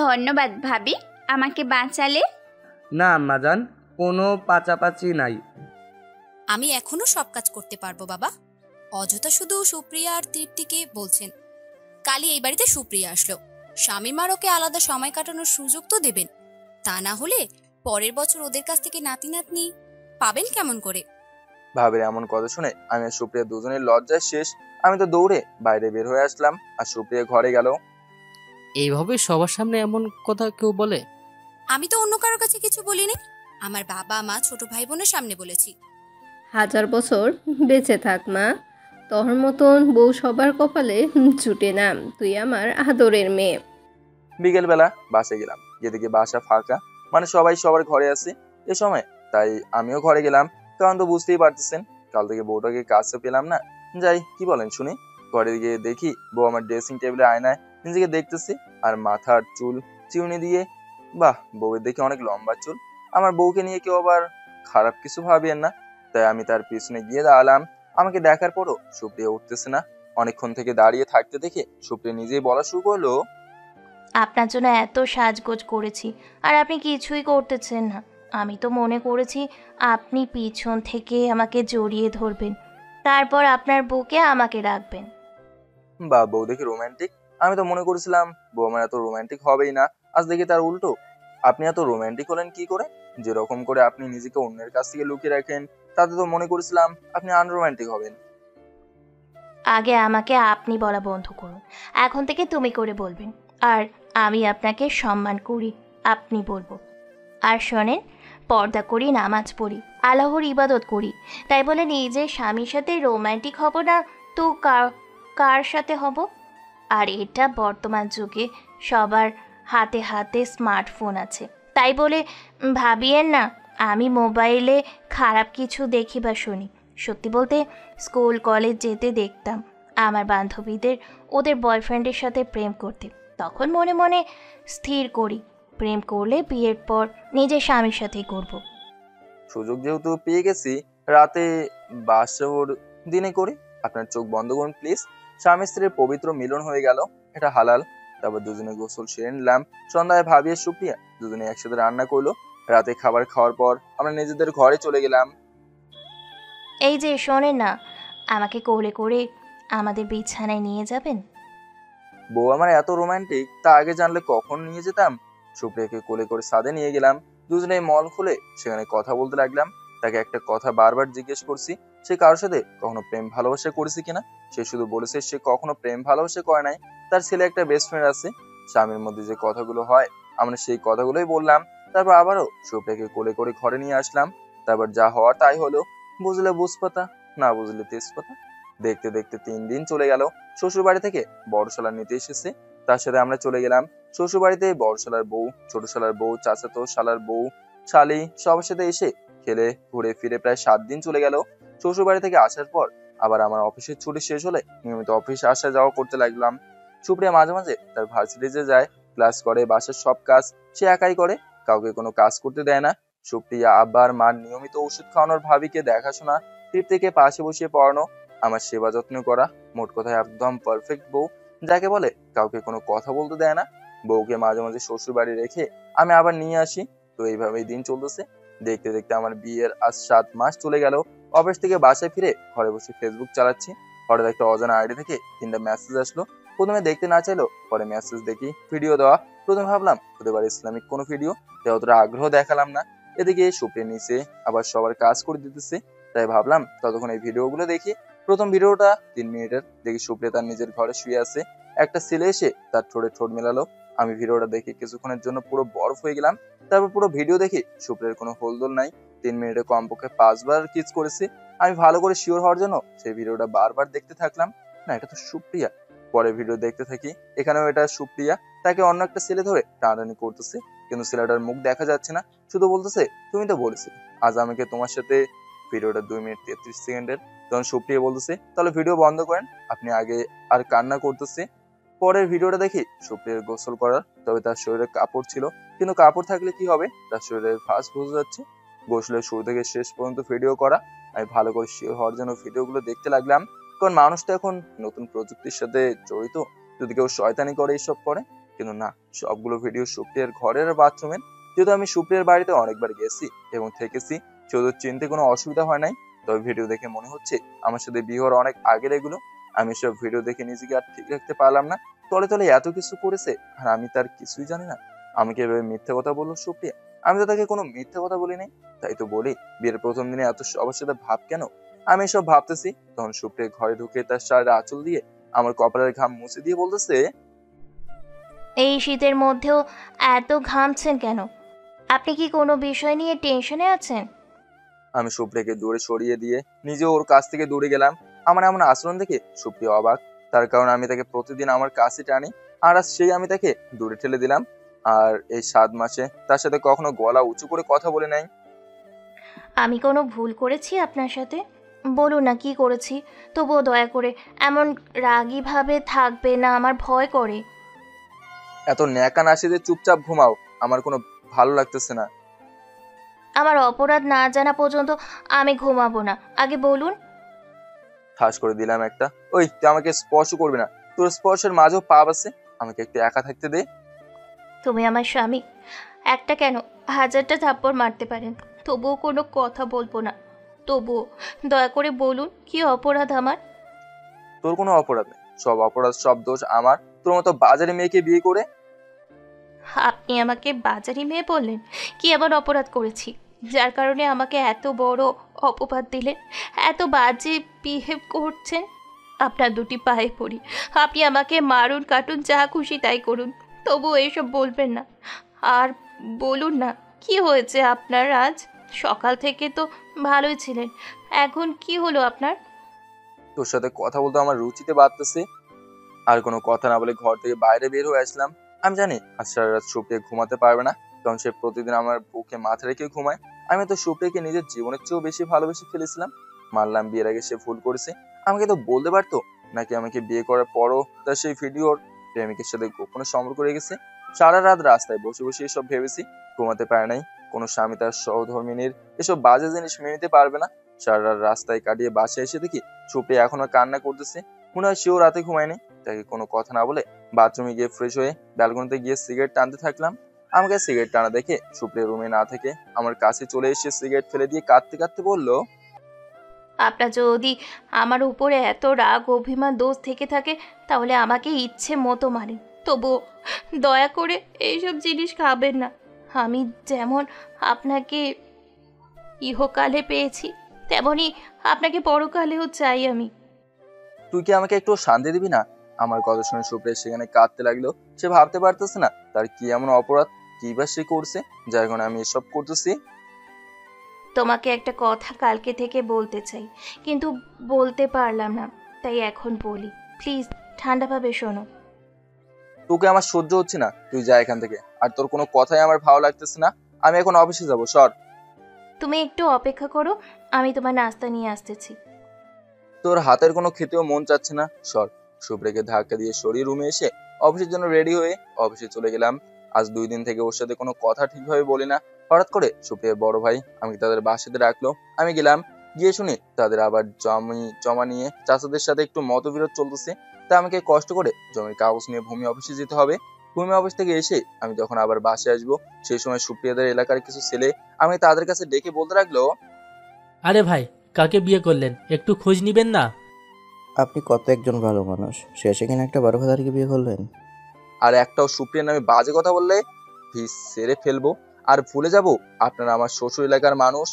ধন্যবাদ ভাবি, আমাকে বাঁচালে। না আম্মাজান, কোনো পাচাপাচি নাই। আমি এখনো সব কাজ করতে পারবো বাবা। অযথা শুধু সুপ্রিয়া আর তৃপ্তিকে বলছেন। কালই এই বাড়িতে সুপ্রিয়া আসলো, শামীম আর ওকে আলাদা সময় কাটানোর সুযোগ তো দেবেন। তা না হলে পরের বছর ওদের কাছ থেকে নাতি নাতনি পাবেন কেমন করে? ভাবির এমন কথা শুনে আমি আর সুপ্রিয়া দুজনের লজ্জায় শেষ। আমি তো দৌড়ে বাইরে বের হয়ে আসলাম আর সুপ্রিয়া ঘরে গেল। এইভাবে সবার সামনে এমন কথা কেউ বলে? আমি তো অন্য কারোর কাছে কিছু বলিনি, আমার বাবা মা ছোট ভাই বোনের সামনে বলেছি। 1000 বছর বেঁচে থাক মা, তোর মতন বউ সবার কপালে জুটে না। তুই আমার আদরের মেয়ে। বিকেল বেলা বাসে গেলাম, গিয়ে দেখি বাসা ফাঁকা, মানে সবাই সবার ঘরে আছে এ সময়। তাই আমিও ঘরে গেলাম, কারণ তো বুঝতেই পারতেছেন কাল থেকে বউটাকে কাছে পেলাম না। যাই, কি বলেন শুনি। ঘরে গিয়ে দেখি বউ আমার ড্রেসিং টেবিলে আয়নায় নিজেকে দেখতেছি আর মাথার চুল চিউনি দিয়ে। বাহ, বউয়ের দেখে অনেক লম্বা চুল। আমার বউকে নিয়ে কেউ আবার খারাপ কিছু ভাবেন না। তাই আমি তার পিছনে গিয়ে দাঁড়ালাম। আমাকে দেখার পরও সুপ্রিয়া উঠতেছে না। অনেকক্ষণ থেকে দাঁড়িয়ে থাকতে দেখে সুপ্রিয়া নিজেই বলা শুরু করলো, আপনার জন্য এত সাজগোজ করেছি আর আপনি কিছুই করতেছেন না। আমি তো মনে করেছি আপনি পিছন থেকে আমাকে জড়িয়ে ধরবেন, তারপর আপনার বুকে আমাকে রাখবেন। বা বউ দেখি রোমান্টিক। আমি তো মনে করেছিলাম বউ আমার এত রোমান্টিক হবেই না। আজ দেখি তার উল্টো। আপনি এত রোমান্টিক হলেন কি করে? যেরকম করে আপনি নিজেকে অন্যের কাছ থেকে লুকিয়ে রাখেন, তাতে তো মনে করেছিলাম আপনি আনরোমান্টিক হবেন। আগে আমাকে আপনি বলা বন্ধ করুন, এখন থেকে তুমি করে বলবেন। আর আমি আপনাকে সম্মান করি, আপনি বলবো। আর শোনেন, পর্দা করি, নামাজ পড়ি, আল্লাহর ইবাদত করি, তাই বলে নিজের স্বামীর সাথে রোমান্টিক হব না তো কার সাথে হব? আর এটা বর্তমান যুগে সবার হাতে হাতে স্মার্টফোন আছে, তাই বলে ভাবিয়েন না আমি মোবাইলে খারাপ কিছু দেখি বা শুনি। সত্যি বলতে স্কুল কলেজ যেতে দেখতাম আমার বান্ধবীদের ওদের বয়ফ্রেন্ডের সাথে প্রেম করতে। তখন মনে মনে স্থির করি প্রেম করলে বিয়ের পর নিজের স্বামীর সাথেই করব। সুযোগ যেহেতু পেয়ে গেছি, রাতে বাসর দিনে করি। আপনার চোখ বন্ধ করুন প্লিজ। স্বামী স্ত্রীর পবিত্র মিলন হয়ে গেল, এটা হালাল। তারপর দুজনে গোসল সেরে নিলাম। সন্ধ্যায় ভাবি আর সুপ্রিয়া দুজনে একসাথে রান্না করলো। রাতে খাবার খাওয়ার পর আমরা নিজেদের ঘরে চলে গেলাম। এই যে শোনেন না, আমাকে কোলে করে আমাদের বিছানায় নিয়ে যাবেন? বউ আমার এত রোমান্টিক, তা আগে জানলে কখন নিয়ে যেতাম। সুপ্রিয়াকে কোলে করে ছাদে নিয়ে গেলাম। দুজনে মল খুলে সেখানে কথা বলতে লাগলাম। তাকে একটা কথা বারবার জিজ্ঞেস করছি, সে কারোর সাথে কখনো প্রেম ভালোবাসা করেছে কিনা। সে শুধু বলেছে সে কখনো প্রেম ভালোবাসা করে নাই, তার ছেলে একটা বেস্ট ফ্রেন্ড আছে। স্বামীর মধ্যে যে কথাগুলো হয় আমরা সেই কথাগুলোই বললাম। তারপর আবারও সুপ্রিয়াকে কোলে করে ঘরে নিয়ে আসলাম। তারপর যা হওয়ার তাই হলো, বুঝলে বুঝপাতা, না বুঝলে তেজপাতা। দেখতে দেখতে 3 দিন চলে গেল। শ্বশুর বাড়ি থেকে বড় শালার নিতে এসেছে, তার সাথে আমরা চলে গেলাম শ্বশুর বাড়িতে। বড় শালার বউ, ছোট শালার বউ, চাচাতো শালার বউ, শালি সবার সাথে এসে খেলে ঘুরে ফিরে প্রায় 7 দিন চলে গেল। শ্বশুর বাড়ি থেকে আসার পর আবার আমার অফিসের ছুটি শেষ হলে নিয়মিত অফিসে আসা যাওয়া করতে লাগলাম। সুপ্রিয়া মাঝে মাঝে তার ভার্সিটিতে যায়, ক্লাস করে, বাসার সব কাজ সে একাই করে, কাউকে কোনো কাজ করতে দেয় না। সুপ্রিয়া আব্বার মার নিয়মিত ওষুধ খাওয়ানোর, ভাবিকে দেখাশোনা, তৃপ্তিকে পাশে বসিয়ে পড়ানো, আমার সেবা যত্ন করা, মোট কথায় একদম পারফেক্ট বউ, যাকে বলে কাউকে কোনো কথা বলতে দেয় না। বউকে মাঝে মাঝে শ্বশুর বাড়ি রেখে আমি আবার নিয়ে আসি। তো এইভাবেই দিন চলতেছে। দেখতে দেখতে আমার বিয়ের আজ 7 মাস চলে গেল। অফিস থেকে বাসায় ফিরে ঘরে বসে ফেসবুক চালাচ্ছি। হঠাৎ একটা অজানা আইডি থেকে 3টা মেসেজ আসলো। প্রথমে দেখতে না চাইলো, পরে মেসেজ দেখি ভিডিও দেওয়া। প্রথমে ভাবলাম হতে পারে ইসলামিক কোনো ভিডিও, তাই অতটা আগ্রহ দেখালাম না। এদিকে সুপ্রিয়া নিচে আবার সবার কাজ করে দিতেছে, তাই ভাবলাম ততক্ষণ এই ভিডিওগুলো দেখি। প্রথম ভিডিওটা 3 মিনিটের। দেখি সুপ্রিয়া তার নিজের ঘরে শুয়ে আছে, একটা ছেলে এসে তার ঠোঁটে ঠোঁট মেলালো। আমি ভিডিওটা দেখে কিছুক্ষণের জন্য পুরো বরফ হয়ে গেলাম। তারপর পুরো ভিডিও দেখি সুপ্রিয়ার কোনো হোলদোল নাই। 3 মিনিটে কমপক্ষে 5 বার কিস করেছে। আমি ভালো করে শিওর হওয়ার জন্য সেই ভিডিওটা বারবার দেখতে থাকলাম। না, এটা তো সুপ্রিয়া। পরে ভিডিও দেখতে থাকি, এখানেও এটা সুপ্রিয়া। তাকে অন্য একটা ছেলে ধরে টানাটানি করতেছে, কিন্তু ছেলেটার মুখ দেখা যাচ্ছে না, শুধু বলতেছে তুমি তো বলেছি আজ আমাকে তোমার সাথে। ভিডিওটা 2 মিনিট 33 সেকেন্ডের। তখন সুপ্রিয়া বলতেছে তাহলে ভিডিও বন্ধ করেন, আপনি আগে আর কান্না করতেছে। পরের ভিডিওটা দেখি সুপ্রিয়ার গোসল করার, তবে তার শরীরে কাপড় ছিল, কিন্তু কাপড় থাকলে কি হবে, তার শরীরের ভাঁজ বোঝা যাচ্ছে। গোসলের শুরু থেকে শেষ পর্যন্ত ভিডিও করা। আমি ভালো করে শিওর হওয়ার জন্য ভিডিওগুলো দেখতে লাগলাম, কারণ মানুষটা এখন নতুন প্রযুক্তির সাথে জড়িত, যদি কেউ শয়তানি করে এইসব করে। কিন্তু না, সবগুলো ভিডিও সুপ্রিয়ার ঘরের আর বাথরুমের। যেহেতু আমি সুপ্রিয়ার বাড়িতে অনেকবার গেছি এবং থেকেছি, সেহেতু চিনতে কোনো অসুবিধা হয় নাই। তবে ভিডিও দেখে মনে হচ্ছে আমার সাথে বিয়ে হওয়ার অনেক আগের এগুলো। আমি সব ভিডিও দেখে নিজেকে আর ঠিক রাখতে পারলাম না। তলে তলে এত কিছু করেছে আর আমি তার কিছুই জানি না। আমাকে এভাবে মিথ্যে কথা বললো সুপ্রিয়া। আমি তো তাকে কোনো মিথ্যে কথা বলি নাই। তাই তো বলি বিয়ের প্রথম দিনে এত সবার সাথে ভাব কেন। আমি এসব ভাবতেছি, তখন সুপ্রিয়া ঘরে ঢুকে তার শাড়ির আঁচল দিয়ে আমার কপালের ঘাম মুছে দিয়ে বলতেছে, এই শীতের মধ্যেও এত ঘামছেন কেন? আপনি কি কোনো বিষয় নিয়ে টেনশনে আছেন? আমি সুপ্রিয়াকে দূরে সরিয়ে দিয়ে নিজে ওর কাছ থেকে দূরে গেলাম। আমার এমন আচরণ দেখে সুপ্রিয়া অবাক, তার কারণ আমি তাকে প্রতিদিন আমার কাছে টানি, আর আজ সেই আমি তাকে দূরে ঠেলে দিলাম। আর এই 7 মাসে তার সাথে কখনো গলা উঁচু করে কথা বলে নাই। আমি কোনো ভুল করেছি আপনার সাথে? বলুন না কি করেছি, তবুও দয়া করে এমন রাগীভাবে থাকবে না, আমার ভয় করে। এত ন্যাকা নাসি যে চুপচাপ ঘুমাও, আমার কোনো ভালো লাগতেছে না। আমার অপরাধ না জানা পর্যন্ত আমি ঘুমাবো না, আগে বলুন। ঠাস করে দিলাম একটা। ওই তুই আমাকে স্পর্শ করবি না, তোর স্পর্শের মাঝেও পাপ আছে, আমাকে একটু একা থাকতে দে। তুমি আমার স্বামী, একটা কেন 1000টা থাপ্পড় মারতে পারেন, তবুও কোনো কথা বলবো না। তবুও দয়া করে বলুন কি অপরাধ আমার? তোর কোনো অপরাধ নেই, সব অপরাধ সব দোষ আমার, তোর মতো বাজারে মেয়েকে বিয়ে করে। আপনি আমাকে বাজারি মেয়ে বললেন? কি এমন অপরাধ করেছি যার কারণে আমাকে এত বড় অপবাদ দিলেন, এত বাজে বিহেভ করছেন? আপনার দুটি পায়ে পড়ি, আপনি আমাকে মারুন, কাটুন, যা খুশি তাই করুন, তবুও এসব বলবেন না। আর বলুন না কি হয়েছে আপনার? আজ সকাল থেকে তো ভালোই ছিলেন, এখন কি হলো আপনার? তোর সাথে কথা বলতে আমার রুচিতে বাড়তেছে। আর কোনো কথা না বলে ঘর থেকে বাইরে বের হয়ে আসলাম। আমি জানি আজ সারা রাত সুপ্রিয়া ঘুমাতে পারবে না, কারণ সে প্রতিদিন আমার বুকে মাথা রেখে ঘুমায়। আমি তো সুপ্রিয়াকে নিজের জীবনের চেয়েও বেশি ভালোবেসে ফেলেছিলাম। মানলাম বিয়ের আগে সে ভুল করেছে, আমাকে তো বলতে পারতো, নাকি আমাকে বিয়ে করার পরও তার সেই ভিডিওর প্রেমিকের সাথে গোপনে সম্পর্ক রেখেছে। সারা রাত রাস্তায় বসে বসে এসব ভেবেছি, ঘুমাতে পারে নাই। কোনো স্বামী তার সহধর্মিনীর এসব বাজে জিনিস মেনে নিতে পারবে না। সারা রাত রাস্তায় কাটিয়ে বাসায় এসে দেখি সুপ্রিয়া এখনো কান্না করতেছে। মনে হয় সেও রাতে ঘুমায়নি। তাকে কোনো কথা না বলে বাথরুমে গিয়ে ফ্রেশ হয়ে ব্যালকনিতে গিয়ে সিগারেট টানতে থাকলাম। আমাকে সিগারেট টানা দেখে সুপ্রিয়া রুমে না থেকে আমার কাছে চলে এসে সিগারেট ফেলে দিয়ে কাঁদতে কাঁদতে বলল, আপনার যদি আমার উপরে এত রাগ, অভিমান, দোষ থেকে থাকে তাহলে আমাকে ইচ্ছে মতো মারেন, তবুও দয়া করে এইসব জিনিস খাবেন না। আমি যেমন আপনাকে ইহকালে পেয়েছি তেমনই আপনাকে পরকালেও চাই আমি। তুই কি আমাকে একটু শান্তি দিবি না? আমার কথা শুনে সুপ্রিয়া সেখানে কাঁদতে লাগলো। সে ভাবতে পারতেছে না তার কি এমন অপরাধ, কি বা সে করছে যার কারণে আমি এসব করতেছি। তোমাকে একটা কথা কালকে থেকে বলতে চাই, কিন্তু বলতে পারলাম না, তাই এখন বলি। প্লিজ ঠান্ডাভাবে শোনো। তোকে আমার সহ্য হচ্ছে না, তুই যা এখান থেকে। আর তোর কোনো কথাই আমার ভালো লাগতেছে না। আমি এখন অফিসে যাবো, সর। তুমি একটু অপেক্ষা করো, আমি তোমার নাস্তা নিয়ে আসতেছি। তোর হাতের কোনো খেতেও মন চাচ্ছে না, সর। সুপ্রিয়াকে ধাক্কা দিয়ে সরিয়ে রুমে এসে অফিসের জন্য রেডি হয়ে অফিসে চলে গেলাম। আজ 2 দিন থেকে ওর সাথে কোনো কথা ঠিকভাবে বলি না। হঠাৎ করে সুপ্রিয়ার বড় ভাই আমাকে তাদের বাসাতে ডাকলো। আমি গেলাম। গিয়ে শুনি তাদের আবার জমা নিয়ে চাচাদের সাথে একটু মতবিরোধ চলতেছে। তা আমাকে কষ্ট করে জমির কাগজ নিয়ে ভূমি অফিসে যেতে হবে। ভূমি অফিস থেকে এসে আমি যখন আবার বাসায় আসবো, সেই সময় সুপ্রিয়াদের এলাকার কিছু ছেলে আমি তাদের কাছে ডেকে বলতে লাগলো, আরে ভাই, কাকে বিয়ে করলেন একটু খোঁজ নিবেন না? আপনি কত একজন ভালো মানুষ, শেষে কিনা একটা 12,000-কে বিয়ে করলেন। আর একটাও সুপ্রিয়ার নামে বাজে কথা বললে ফিস সেরে ফেলবো। আর ভুলে যাব আপনারা আমার শ্বশুর এলাকার মানুষ।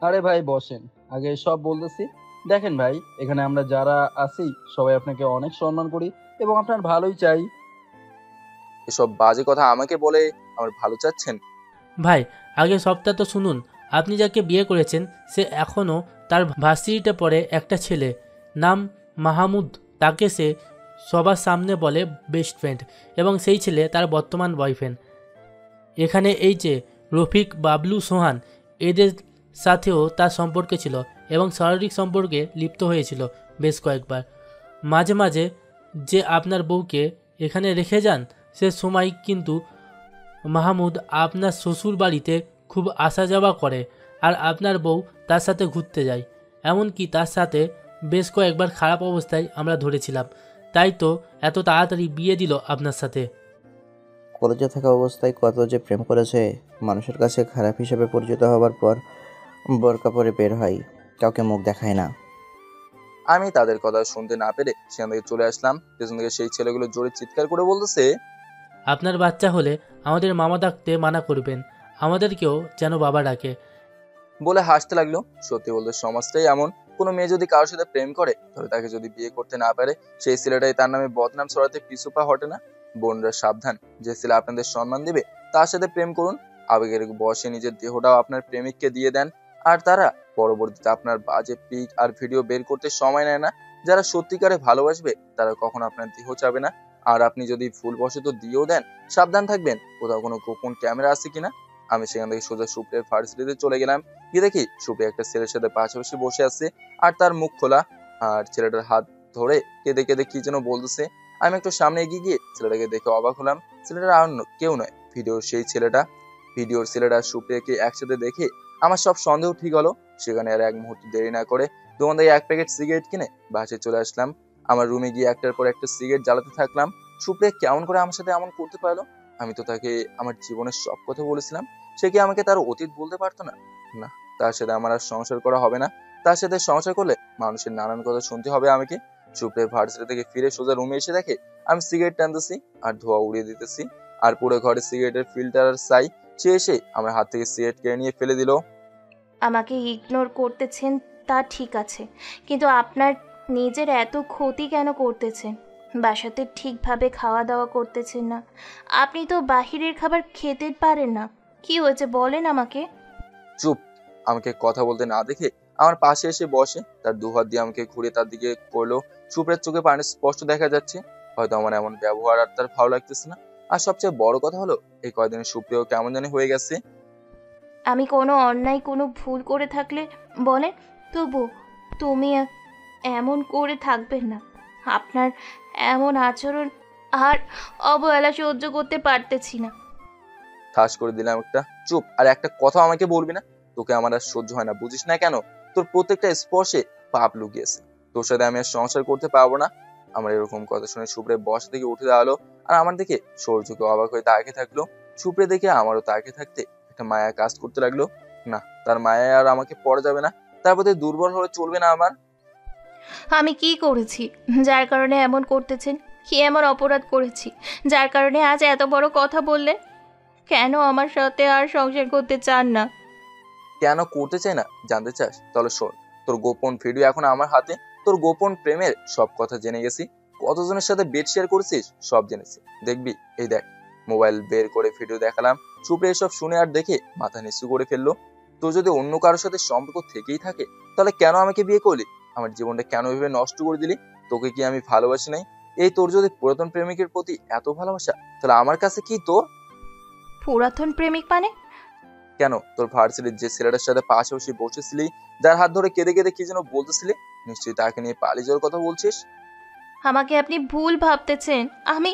আরে ভাই বসেন, আগে সব বলতেছি। দেখেন ভাই, এখানে আমরা যারা আছি সবাই আপনাকে অনেক সম্মান করি এবং আপনার ভালোই চাই। এসব বাজে কথা আমাকে বলে আমার ভালো চাচ্ছেন? ভাই, আগে সবটা তো শুনুন। আপনি যাকে বিয়ে করেছেন সে এখনও তার ভার্সিটিতে পড়ে একটা ছেলে, নাম মাহমুদ। তাকে সে সবার সামনে বলে বেস্ট ফ্রেন্ড, এবং সেই ছেলে তার বর্তমান বয়ফ্রেন্ড। এখানে এই যে রফিক, বাবলু, সোহান, এদের সাথেও তার সম্পর্কে ছিল এবং শারীরিক সম্পর্কে লিপ্ত হয়েছিল বেশ কয়েকবার। মাঝে মাঝে যে আপনার বউকে এখানে রেখে যান, সে সময় কিন্তু মাহমুদ আপনার শ্বশুর বাড়িতে খুব আসা যাওয়া করে, আর আপনার বউ তার সাথে ঘুরতে যায়। এমনকি তার সাথে বেশ কয়েকবার খারাপ অবস্থায় আমরা ধরেছিলাম, তাই তো এত তাড়াতাড়ি বিয়ে দিল আপনার সাথে। কলেজে থাকা অবস্থায় কত যে প্রেম করেছে, মানুষের কাছে খারাপ হিসেবে পরিচিত হবার পর বোরকা পরে বের হয়, কাউকে মুখ দেখায় না। আমি তাদের কথা শুনতে না পেরে সেখান থেকে চলে আসলাম। পেছন থেকে সেই ছেলেগুলো জোরে চিৎকার করে বলতেছে, আপনার বাচ্চা হলে আমাদের মামা ডাকতে মানা করবেন, আমাদেরকেও যেন বাবা ডাকে। বলে হাসতে লাগলো। সত্যি বলতে সমাজটাই এমন, কোনো মেয়ে যদি কারোর সাথে প্রেম করে তবে তাকে যদি বিয়ে করতে না পারে, সেই ছেলেটাই তার নামে বদনাম ছড়াতে পিছু পা হটে না। বোনরা সাবধান, যে ছেলে আপনাদের সম্মান দেবে তার সাথে প্রেম করুন। আবেগের বশে নিজের দেহটাও আপনার প্রেমিককে দিয়ে দেন, আর তারা পরবর্তীতে আপনার বাজে পিক আর ভিডিও বের করতে সময় নেয় না। যারা সত্যিকারে ভালোবাসবে তারা কখনো আপনার দেহ চাবে না। আর আপনি যদি ভুলবশত দিয়েও দেন, সাবধান থাকবেন কোথাও কোনো গোপন ক্যামেরা আছে কিনা। আমি সেখান থেকে সোজা সুপ্রিয়ার ভার্সিটিতে চলে গেলাম। গিয়ে দেখি সুপ্রিয়া একটা ছেলের সাথে পাশাপাশি বসে আছে, আর তার মুখ খোলা, আর ছেলেটার হাত ধরে কেঁদে কেঁদে কি যেন বলতেছে। আমি একটু সামনে এগিয়ে গিয়ে ছেলেটাকে দেখে অবাক হলাম। ছেলেটা আর কেউ নয়, ভিডিওর সেই ছেলেটা। ভিডিওর ছেলেটা সুপ্রিয়াকে একসাথে দেখে আমার সব সন্দেহ ঠিক হলো। সেখানে আর এক মুহূর্ত দেরি না করে দোকান থেকে 1 প্যাকেট সিগারেট কিনে বাসায় চলে আসলাম। আমার রুমে গিয়ে একটার পর একটা সিগারেট জ্বালাতে থাকলাম। সুপ্রিয়া কেমন করে আমার সাথে এমন করতে পারলো? আমি তো তাকে আমার জীবনের সব কথা বলেছিলাম। সে কি আমাকে তার অতীত বলতে পারতো না? না, তার সাথে আমার আর সংসার করা হবে না। তার সাথে সংসার করলে মানুষের নানান কথা শুনতে হবে আমাকে। সুপ্রিয়া ভার্সিটি থেকে ফিরে সোজা রুমে এসে দেখে আমি সিগারেট টানতেছি আর ধোঁয়া উড়িয়ে দিতেছি, আর পুরো ঘরে সিগারেটের ফিল্টার আর ছাই। সে এসে আমার হাত থেকে সিগারেট কেড়ে নিয়ে ফেলে দিল। আমাকে ইগনোর করতেছেন তা ঠিক আছে, কিন্তু আপনার নিজের এত ক্ষতি কেন করতেছেন? বাসাতে ঠিকভাবে খাওয়া দাওয়া করতেছেন না, আপনি তো বাহিরের খাবার খেতে পারেন না। কি হয়েছে বলেন আমাকে। চুপ। আমাকে কথা বলতে না দেখে আমার পাশে এসে বসে, তার 2 হাত দিয়ে আমাকে ঘুরে তার দিকে করলো। সুপ্রিয়ার চোখে পানি স্পষ্ট দেখা যাচ্ছে। হয়তো আমার এমন ব্যবহার আর তার ভালো লাগতেছে না। আর সবচেয়ে বড় কথা হলো, এই কয়দিনে সুপ্রিয়াও কেমন জানি হয়ে গেছে। আমি কোনো অন্যায়, কোনো ভুল করে থাকলে বলেন, তবু তুমি এমন করে থাকবেন না। আপনার এমন আচরণ আর অবহেলা সহ্য করতে পারতেছি না। ঠাস করে দিলাম একটা। চুপ। আর একটা কথা আমাকে বলবি না। তোকে আমার আর সহ্য হয় না, বুঝিস না কেন? তোর প্রত্যেকটা স্পর্শে পাপ লুকিয়েছে। তোর সাথে আমি আর সংসার করতে পারবো না। আমার এরকম কথা শুনে সুপ্রিয়া বসা থেকে উঠে দাঁড়ালো, আর আমার দিকে সৌর্যকে অবাক হয়ে তাকে থাকলো। সুপ্রিয়া দেখে আমারও তাকে থাকতে একটা মায়া কাজ করতে লাগলো। না, তার মায়া আর আমাকে পড়া যাবে না। তার প্রতি দুর্বল হলে চলবে না আমার। আমি কি করেছি যার কারণে এমন করতেছেন? কি এমন অপরাধ করেছি যার কারণে আজ এত বড় কথা বললেন? কেন আমার সাথে আর সংসার করতে চান না? কেন করতে চাই না জানতে চাস? তাহলে শোন, তোর গোপন ভিডিও এখন আমার হাতে। তোর গোপন প্রেমের সব কথা জেনে গেছি। কতজনের সাথে বেড শেয়ার করেছিস সব জেনেছি। দেখবি, এই দেখ। মোবাইল বের করে ভিডিও দেখালাম। চুপড়ে এসব শুনে আর দেখে মাথা নিচু করে ফেললো। তোর যদি অন্য কারোর সাথে সম্পর্ক থেকেই থাকে, তাহলে কেন আমাকে বিয়ে করলি? আমার জীবনটা কেন এভাবে নষ্ট করে দিলি? তোকে কি আমি ভালোবাসি নাই? এই তোর যদি পুরাতন প্রেমিকের প্রতি এত ভালোবাসা, তাহলে আমার কাছে কি তোর? পুরাতন প্রেমিক মানে? কেন, তোর ভার্সিটির যে ছেলেটার সাথে পাশাপাশি বসেছিলি, যার হাত ধরে কেঁদে কেঁদে কি যেন বলতেছিলি, নিশ্চয়ই তাকে নিয়ে পালিয়ে যাওয়ার কথা বলছিস। আমাকে আপনি ভুল ভাবতেছেন। আমি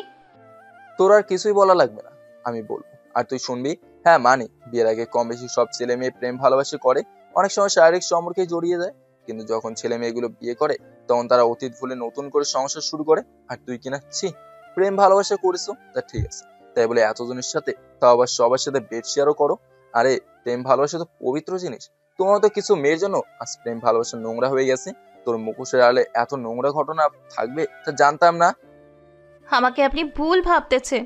তোর আর কিছুই বলা লাগবে না, আমি বলবো আর তুই শুনবি। হ্যাঁ মানি, বিয়ের আগে কম বেশি সব ছেলে মেয়ে প্রেম ভালোবাসে করে, অনেক সময় শারীরিক সম্পর্কে জড়িয়ে যায়। কিন্তু যখন ছেলে মেয়েগুলো বিয়ে করে, তখন তারা অতীত ভুলে নতুন করে সংসার শুরু করে। আর তুই কিনা ছি, প্রেম ভালোবাসা করেছো, তা ঠিক আছে, তাই বলে এতজনের সাথে, তাও আবার সবার সাথে বেড শেয়ারও করো? আরে প্রেম ভালোবাসা তো পবিত্র জিনিস। তোমার তো কিছু মেয়ের জন্য আজ প্রেম ভালোবাসা নোংরা হয়ে গেছে। তোর মুখোশের আড়ালে এত নোংরা ঘটনা থাকবে তা জানতাম না। আমাকে আপনি ভুল ভাবতেছেন।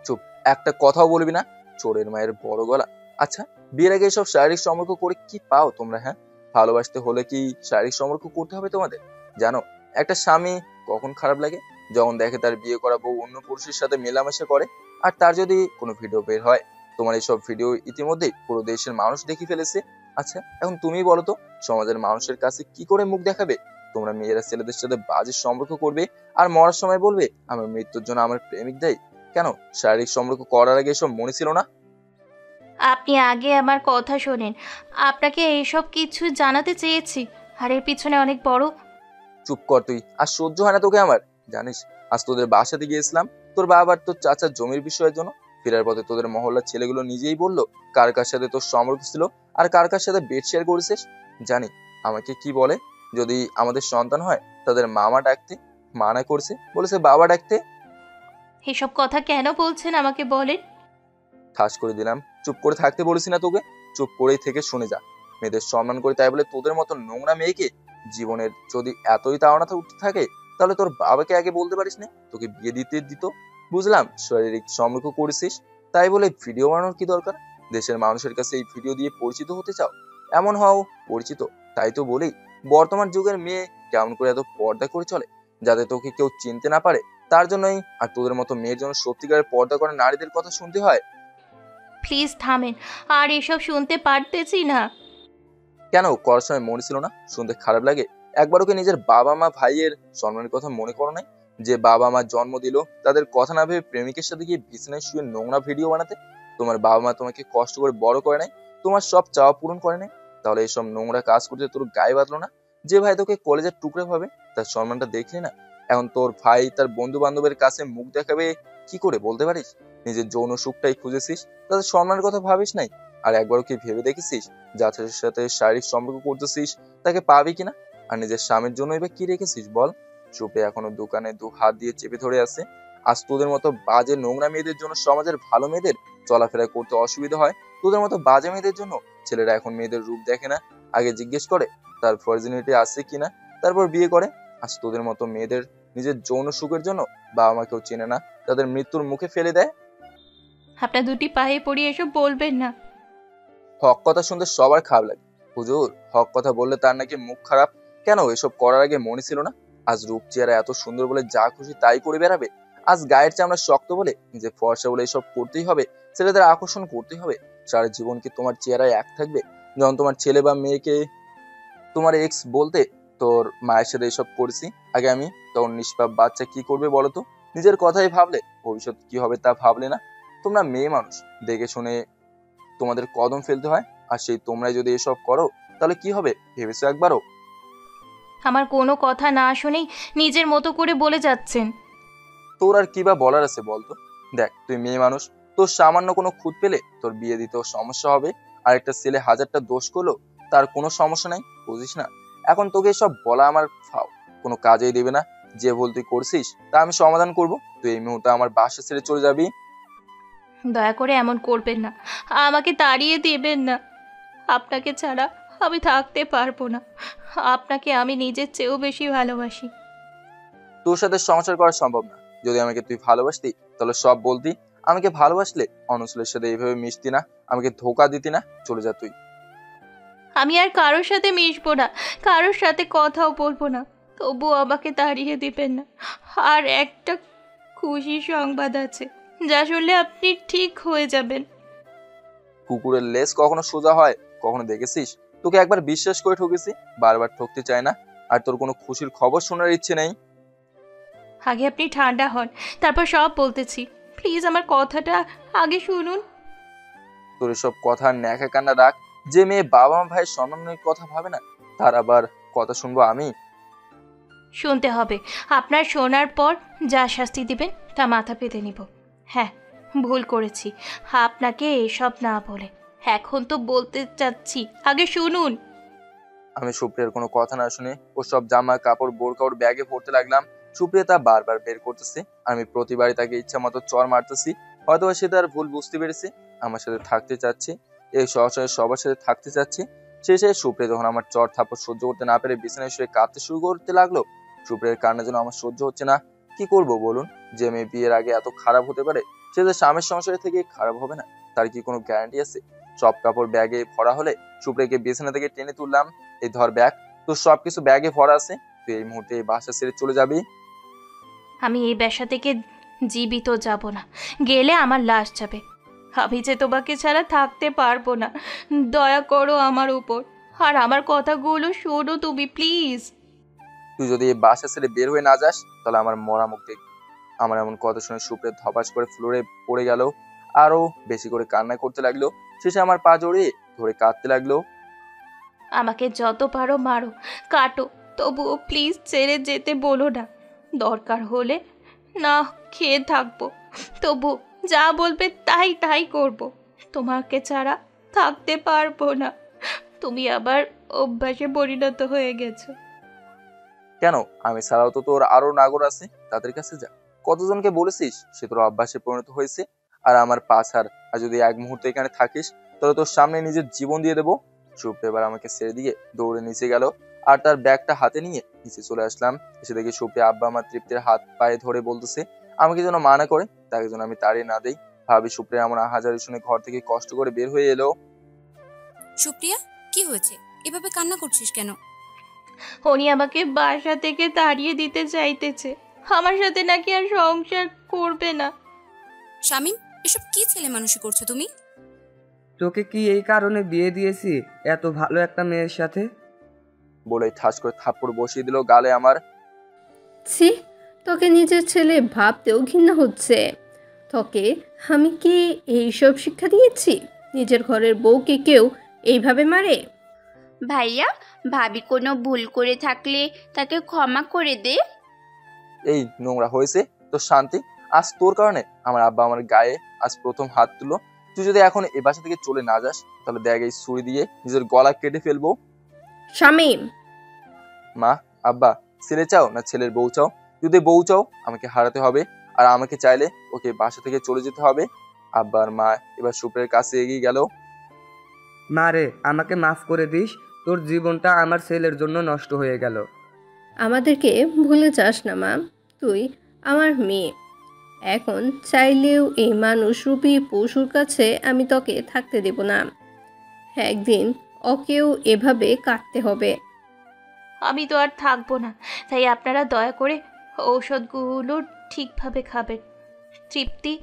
চুপ, একটা কথাও বলবি না। চোরের মায়ের বড় গলা। আচ্ছা, বিয়ের আগে সব শারীরিক সম্পর্ক করে কি পাও তোমরা? হ্যাঁ, ভালোবাসতে হলে কি শারীরিক সম্পর্ক করতে হবে তোমাদের? জানো একটা স্বামী কখন খারাপ লাগে? যখন দেখে তার বিয়ে করা বউ অন্য পুরুষের সাথে মেলামেশা করে, আর তার যদি কোনো ভিডিও বের হয়। তোমার এইসব ভিডিও ইতিমধ্যেই পুরো দেশের মানুষ দেখে ফেলেছে। আচ্ছা, এখন তুমি বলো তো, সমাজের মানুষের কাছে কি করে মুখ দেখাবে? তোমরা মেয়েরা ছেলেদের সাথে বাজে সম্পর্ক করবে, আর মরার সময় বলবে আমার মৃত্যুর জন্য আমার প্রেমিক দেয়। কেন, শারীরিক সম্পর্ক করার আগে এসব মনে ছিল না? আপনি আগে আমার কথা শোনেন। আপনাকে এইসব কিছু জানাতে চেয়েছি, আর এর পিছনে অনেক বড়। চুপ কর তুই, আর সহ্য হয় না তোকে আমার। জানিস, আজ তোদের বাসাতে গিয়েছিলাম তোর বাবার তোর চাচার জমির বিষয়ের জন্য। ফেরার পথে তোদের মহল্লার ছেলেগুলো নিজেই বললো কার কার সাথে তোর সম্পর্ক ছিল, আর কার কার সাথে বেড শেয়ার করেছিস। জানি আমাকে কি বলে, যদি আমাদের সন্তান হয় তাদের মামা ডাকতে মানা করছে, বলেছে বাবা ডাকতে। এসব কথা কেন বলছেন আমাকে বলেন। ঠাস করে দিলাম। চুপ করে থাকতে বলেছি না তোকে? চুপ করেই থেকে শুনে যা। মেয়েদের সম্মান করি তাই বলে তোদের মতো নোংরা মেয়েকে জীবনের যদি এতই তাড়না উঠতে থাকে, তাহলে তোর বাবাকে আগে বলতে পারিস না তোকে বিয়ে দিতে দিত? বুঝলাম শারীরিক সম্পর্ক করেছিস, তাই বলে ভিডিও বানানোর কি দরকার? দেশের মানুষের কাছে এই ভিডিও দিয়ে পরিচিত হতে চাও? এমন হও পরিচিত। তাই তো বলি, বর্তমান যুগের মেয়ে কেমন করে এত পর্দা করে চলে, যাতে তোকে কেউ চিনতে না পারে। তার জন্যই আর তোদের মতো মেয়ের জন্য সত্যিকারের পর্দা করা নারীদের কথা শুনতে হয়। প্লিজ থামেন, আর এসব শুনতে পারতেছি না। কেন, করার সময় মনে ছিল না? শুনতে খারাপ লাগে? একবারও কি নিজের বাবা মা ভাইয়ের সম্মানের কথা মনে করো নাই? যে বাবা মা জন্ম দিল, তাদের কথা না ভেবে প্রেমিকের সাথে গিয়ে বিছানায় শুয়ে নোংরা ভিডিও বানাতে? তোমার বাবা মা তোমাকে কষ্ট করে বড় করে নাই, তোমার সব চাওয়া পূরণ করে নাই, তাহলে এইসব নোংরা কাজ করতে তোর গায়ে বাঁধলো না? যে ভাই তোকে কলেজের টুকরে ভাবে, তার সম্মানটা দেখলি না? এখন তোর ভাই তার বন্ধু বান্ধবের কাছে মুখ দেখাবে কি করে বলতে পারিস? নিজের যৌন সুখটাই খুঁজেছিস, তাদের সম্মানের কথা ভাবিস নাই? আর একবারও কি ভেবে দেখেছিস যাদের সাথে শারীরিক সম্পর্ক করতেছিস তাকে পাবি কিনা? আর নিজের স্বামীর জন্যই বা কি রেখেছিস বল? চুপে এখনো দোকানে দু হাত দিয়ে চেপে ধরে আছে। আজ তোদের মতো বাজে নোংরা মেয়েদের জন্য সমাজের ভালো মেয়েদের চলাফেরা করতে অসুবিধা হয়। তোদের মতো বাজে মেয়েদের জন্য ছেলেরা এখন মেয়েদের রূপ দেখে না, আগে জিজ্ঞেস করে তার ভার্জিনিটি আছে কিনা, তারপর বিয়ে করে। আজ তোদের মতো মেয়েদের নিজের যৌন সুখের জন্য বাবা মা কেউ চেনে না, তাদের মৃত্যুর মুখে ফেলে দেয়। আপনার দুটি পায়ে পড়ি এসব বলবেন না। হক কথা শুনতে সবার খারাপ লাগে। হুজুর, হক কথা বললে তার নাকি মুখ খারাপ? কেন, এসব করার আগে মনে ছিল না? আজ রূপ চেহারা এত সুন্দর বলে যা খুশি তাই করে বেড়াবে? আজ গায়ের চামড়া শক্ত বলে নিজে ফর্সা বলে এসব করতেই হবে? ছেলেদের আকর্ষণ করতেই হবে? সারা জীবন কি তোমার চেহারায় এক থাকবে? যখন তোমার ছেলে বা মেয়েকে তোমার এক্স বলতে তোর মায়ের সাথে এসব করেছি আগে আমি, তখন নিষ্পাপ বাচ্চা কি করবে বলো তো? নিজের কথাই ভাবলে ভবিষ্যৎ কি হবে তা ভাবলে না? তোমরা মেয়ে মানুষ, দেখে শুনে তোমাদের কদম ফেলতে হয়, আর সেই তোমরাই যদি এসব করো তাহলে কি হবে ভেবেছো একবারও? আমার কোনো কথা না শুনেই নিজের মতো করে বলে যাচ্ছেন। তোর আর কি বা বলার আছে বলতো? দেখ, তুই মেয়ে মানুষ, তোর সামান্য কোনো খুঁত পেলে তোর বিয়ে দিতেও সমস্যা হবে। আর একটা ছেলে হাজারটা দোষ করলো, তার কোনো সমস্যা নাই, বুঝিস না? এখন তোকে সব বলা আমার ফাও, কোনো কাজেই দেবে না। যে ভুল তুই করছিস তা আমি সমাধান করব। তুই এই মুহূর্তে আমার বাসা ছেড়ে চলে যাবি। দয়া করে এমন করবেন না, আমাকে তাড়িয়ে দেবেন না। আপনাকে ছাড়া আমি থাকতে পারবো না। আপনাকে আমি নিজের চেয়েও বেশি ভালোবাসি। তোর সাথে সংসার করা সম্ভব না। যদি আমাকে তুই ভালোবাসতি তাহলে সব বলতি। আমাকে ভালোবাসলে অনসলের সাথে এইভাবে মিশতি না, আমাকে ধোকা দিতি না। চলে যা তুই। আমি আর কারোর সাথে মিশবো না, কারোর সাথে কথাও বলবো না, তবুও আমাকে তাড়িয়ে দিবেন না। আর একটা খুশির সংবাদ আছে, যা শুনলে আপনি ঠিক হয়ে যাবেন। কুকুরের লেজ কখনো সোজা হয় কখনো দেখেছিস? তোকে একবার বিশ্বাস করে ঠকেছি, বারবার ঠকতে চাই না। আর তোর কোনো খুশির খবর শোনার ইচ্ছে নেই? আগে আপনি ঠান্ডা হন, তারপর সব বলতেছি। প্লিজ আমার কথাটা আগে শুনুন। তোর এসব কথা ন্যাকা কান্না রাখ। যে মেয়ে বাবা মা ভাইয়ের সম্মানের কথা ভাবে না, তার আবার কথা শুনবো আমি? শুনতে হবে। আপনার শোনার পর যা শাস্তি দিবেন তা মাথা পেতে নিব। হ্যাঁ, ভুল করেছি আপনাকে এসব না বলে। এখন তো বলতে চাচ্ছি, আগে শুনুন। আমি সুপ্রিয়ার কোনো কথা না শুনে ও সব জামা কাপড় বোরকা ওর ব্যাগে পড়তে লাগলাম। সুপ্রিয়া তা বারবার বের করতেছে, আমি প্রতিবারই তাকে ইচ্ছা মতো চর মারতেছি। হয়তো সে তার ভুল বুঝতে পেরেছে, আমার সাথে থাকতে চাচ্ছে, এই সহসায় সবার সাথে থাকতে চাচ্ছে। শেষে সুপ্রিয়া যখন আমার চর থাপ্পড় সহ্য করতে না পেরে বিছানায় শুয়ে কাঁদতে শুরু করতে লাগলো। সুপ্রিয়ার কান্না যেন আমার সহ্য হচ্ছে না। কি করব বলুন? যে মেয়ে বিয়ের আগে এত খারাপ হতে পারে, সে যে স্বামীর সংসারে থেকে খারাপ হবে না, তার কি কোনো গ্যারান্টি আছে? সব কাপড় ব্যাগে ভরা হলে সুপ্রিয়াকে বিছানা থেকে টেনে তুললাম। এই ধর ব্যাগ, তোর সবকিছু ব্যাগে ভরা আছে, তুই এই মুহূর্তে এই বাসা ছেড়ে চলে যাবি। আমি এই বাসা থেকে জীবিত যাব না, গেলে আমার লাশ যাবে। আমি যে তোমাকে ছাড়া থাকতে পারবো না, দয়া করো আমার উপর। আর আমার কথাগুলো শোনো তুমি প্লিজ। তুই যদি এই বাসা ছেড়ে বের হয়ে না যাস, তাহলে আমার মরা মুখ দেখবি। আমার এমন কথা শুনে সুপ্রিয়া ধপাস করে ফ্লোরে পড়ে গেল, আরো বেশি করে কান্না করতে লাগলো। শেষে আমার পা জড়িয়ে ধরে কাঁদতে লাগলো। আমাকে যত পারো মারো, কাটো, তবুও প্লিজ ছেড়ে যেতে বলো না। দরকার হলে না খেয়ে থাকবো, তবু যা বলবে তাই তাই করব। তোমাকে ছাড়া থাকতে পারবো না। তুমি আবার অভ্যাসে পরিণত হয়ে গেছো। কেন? আমি ছাড়াও তো তোর আরো নাগর আছে, তাদের কাছে যা। কতজনকে বলেছিস সে তোর অভ্যাসে পরিণত হয়েছে? আর আমার পা ছাড়, আর যদি এক মুহূর্তে এখানে থাকিস তাহলে তোর সামনে নিজের জীবন দিয়ে দেবো। সুপ্রিয়া এবার আমাকে ছেড়ে দিয়ে দৌড়ে নিচে গেল, আর তার ব্যাগটা হাতে নিয়ে নিচে চলে আসলাম। এসে দেখি সুপ্রিয়া আব্বা আমার তৃপ্তির হাত পায়ে ধরে বলতেছে আমাকে যেন মানা করে, তাকে যেন আমি তাড়িয়ে না দেই। ভাবি সুপ্রিয়া আমার হাজারি শুনে ঘর থেকে কষ্ট করে বের হয়ে এলো। সুপ্রিয়া, কি হয়েছে? এভাবে কান্না করছিস কেন? উনি আমাকে বাসা থেকে তাড়িয়ে দিতে চাইতেছে, আমার সাথে নাকি আর সংসার করবে না। শামিম, এসব কি ছেলে মানুষই করছো তুমি? তোকে কি এই কারণে বিয়ে দিয়েছি, এত ভালো একটা মেয়ের সাথে? বলে ঠাস করে থাপ্পড় বসিয়ে দিল গালে আমার। ছি, তোকে নিজের ছেলে ভাবতেও ঘৃণা হচ্ছে। তোকে আমি কি এইসব শিক্ষা দিয়েছি? নিজের ঘরের বউকে কেউ এইভাবে মারে? ভাইয়া, ভাবি কোনো ভুল করে থাকলে তাকে ক্ষমা করে দে। এই নোংরা হয়েছে তো শান্তি, আজ তোর কারণে আমার আব্বা আমার গায়ে আজ প্রথম হাত তুলো। তুই যদি এখন এ বাসা থেকে চলে না যাস, তাহলে দেখ এই ছুরি দিয়ে নিজের গলা কেটে ফেলবো। শামিম! মা, আব্বা, ছেলে চাও না ছেলের বউ চাও? যদি বউ চাও আমাকে হারাতে হবে, আর আমাকে চাইলে ওকে বাসা থেকে চলে যেতে হবে। আব্বা আর মা এবার সুপ্রিয়ার কাছে এগিয়ে গেল। মা রে, আমাকে মাফ করে দিস, তোর জীবনটা আমার ছেলের জন্য নষ্ট হয়ে গেল। আমাদেরকে ভুলে যাস না মা, তুই আমার মেয়ে। এখন চাইলেও এই মানুষরূপী পশুর কাছে আমি তোকে থাকতে দেব না। একদিন ওকেও এভাবে কাটতে হবে। আমি তো আর থাকবো না, তাই আপনারা দয়া করে ঔষধগুলো ঠিকভাবে খাবেন। তৃপ্তি,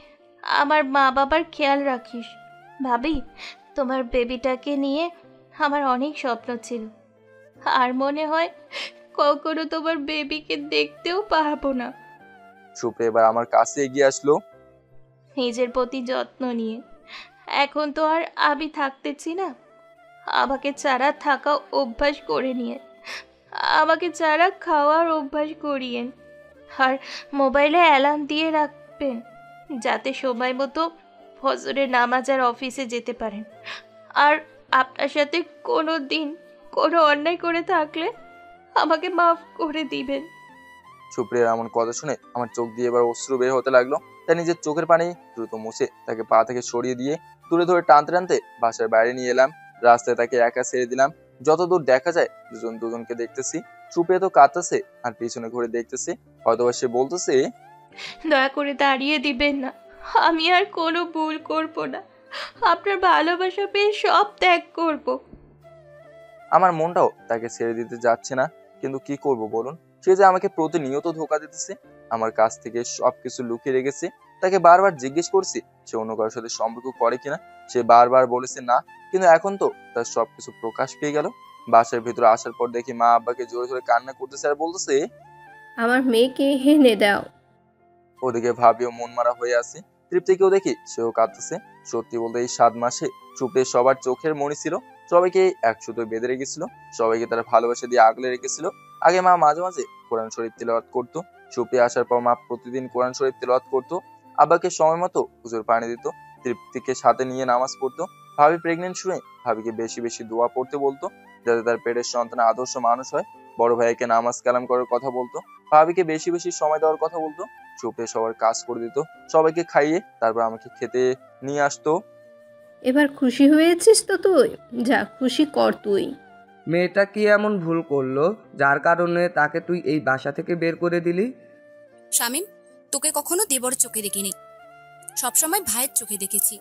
আমার মা বাবার খেয়াল রাখিস। ভাবি, তোমার বেবিটাকে নিয়ে আমার অনেক স্বপ্ন ছিল, আর মনে হয় কখনো তোমার বেবিকে দেখতেও পারবো না। সুপ্রিয়া এবার আমার কাছে এগিয়ে আসলো। নিজের প্রতি যত্ন নিয়ে। এখন তো আর আমি থাকতেছি না, আমাকে ছাড়া থাকা অভ্যাস করে নিয়ে, আমাকে ছাড়া খাওয়ার অভ্যাস করিয়েন। আর মোবাইলে অ্যালার্ম দিয়ে রাখবেন, যাতে সময় মতো ফজরের নামাজ আর অফিসে যেতে পারেন। আর আপনার সাথে কোনো দিন কোনো অন্যায় করে থাকলে আমাকে মাফ করে দিবেন। সুপ্রিয়ার এমন কথা শুনে আমার চোখ দিয়ে এবার অশ্রু বের হতে লাগলো। তাই নিজের চোখের পানি দ্রুত মুছে তাকে পা থেকে সরিয়ে দিয়ে দূরে ধরে টানতে টানতে বাসার বাইরে নিয়ে এলাম। রাস্তায় তাকে একা ছেড়ে দিলাম। যতদূর দেখা যায় দুজন দুজনকে দেখতেছি। সুপ্রিয়া তো কাঁদতেছে আর পিছনে ঘুরে দেখতেছে, হয়তো সে বলতেছে দয়া করে দাঁড়িয়ে দিবেন না, আমি আর কোনো ভুল করব না, আপনার ভালোবাসা পেয়ে সব ত্যাগ করব। আমার মনটাও তাকে ছেড়ে দিতে যাচ্ছে না, কিন্তু কি করব বলুন? সে যে আমাকে প্রতিনিয়ত ধোঁকা দিতেছে, আমার কাছ থেকে সবকিছু লুকিয়ে রেখেছে। তাকে বারবার জিজ্ঞেস করছি সে অন্য কারোর সাথে সম্পর্ক করে কিনা, সে বারবার বলেছে না, কিন্তু এখন তো তার সবকিছু প্রকাশ পেয়ে গেল। বাসার ভিতরে আসার পর দেখি মা আব্বাকে জোরে জোরে কান্না করতেছে আর বলতেছে আমার মেয়েকে এনে দাও। ওদিকে ভাবিও মন মারা হয়ে আছে। তৃপ্তিকেও দেখি সেও কাঁদতেছে। সত্যি বলতে এই 7 মাসে সুপ্রিয়া সবার চোখের মণি ছিল, সবাইকে এক সুতোয় বেঁধে রেখেছিল, সবাইকে তারা ভালোবাসা দিয়ে আগলে রেখেছিল। আগে মা মাঝে মাঝে কোরআন শরীফ তিলাওয়াত করতো, সুপ্রিয়া আসার পর মা প্রতিদিন কোরআন শরীফ তিলাওয়াত করতো, আব্বাকে সময় মতো হুজুর পানি দিত, তৃপ্তিকে সাথে নিয়ে নামাজ পড়তো। ভাবি প্রেগনেন্ট শুনে ভাবিকে বেশি বেশি দোয়া পড়তে বলতো, যাতে তার পেটের সন্তান আদর্শ মানুষ হয়। বড় ভাইকে নামাজ কালাম করার কথা বলতো, ভাবিকে বেশি বেশি সময় দেওয়ার কথা বলতো। সুপ্রিয়া সবার কাজ করে দিত, সবাইকে খাইয়ে তারপর আমাকে খেতে নিয়ে আসতো। এবার খুশি হয়েছিস তো তুই? যা খুশি কর তুই। মেয়েটা কি এমন ভুল করলো যার কারণে তাকে তুই এই বাসা থেকে বের করে দিলি? শামীম, তোকে কখনো দেবর চোখে দেখিনি, সবসময় ভাইয়ের চোখে দেখেছি।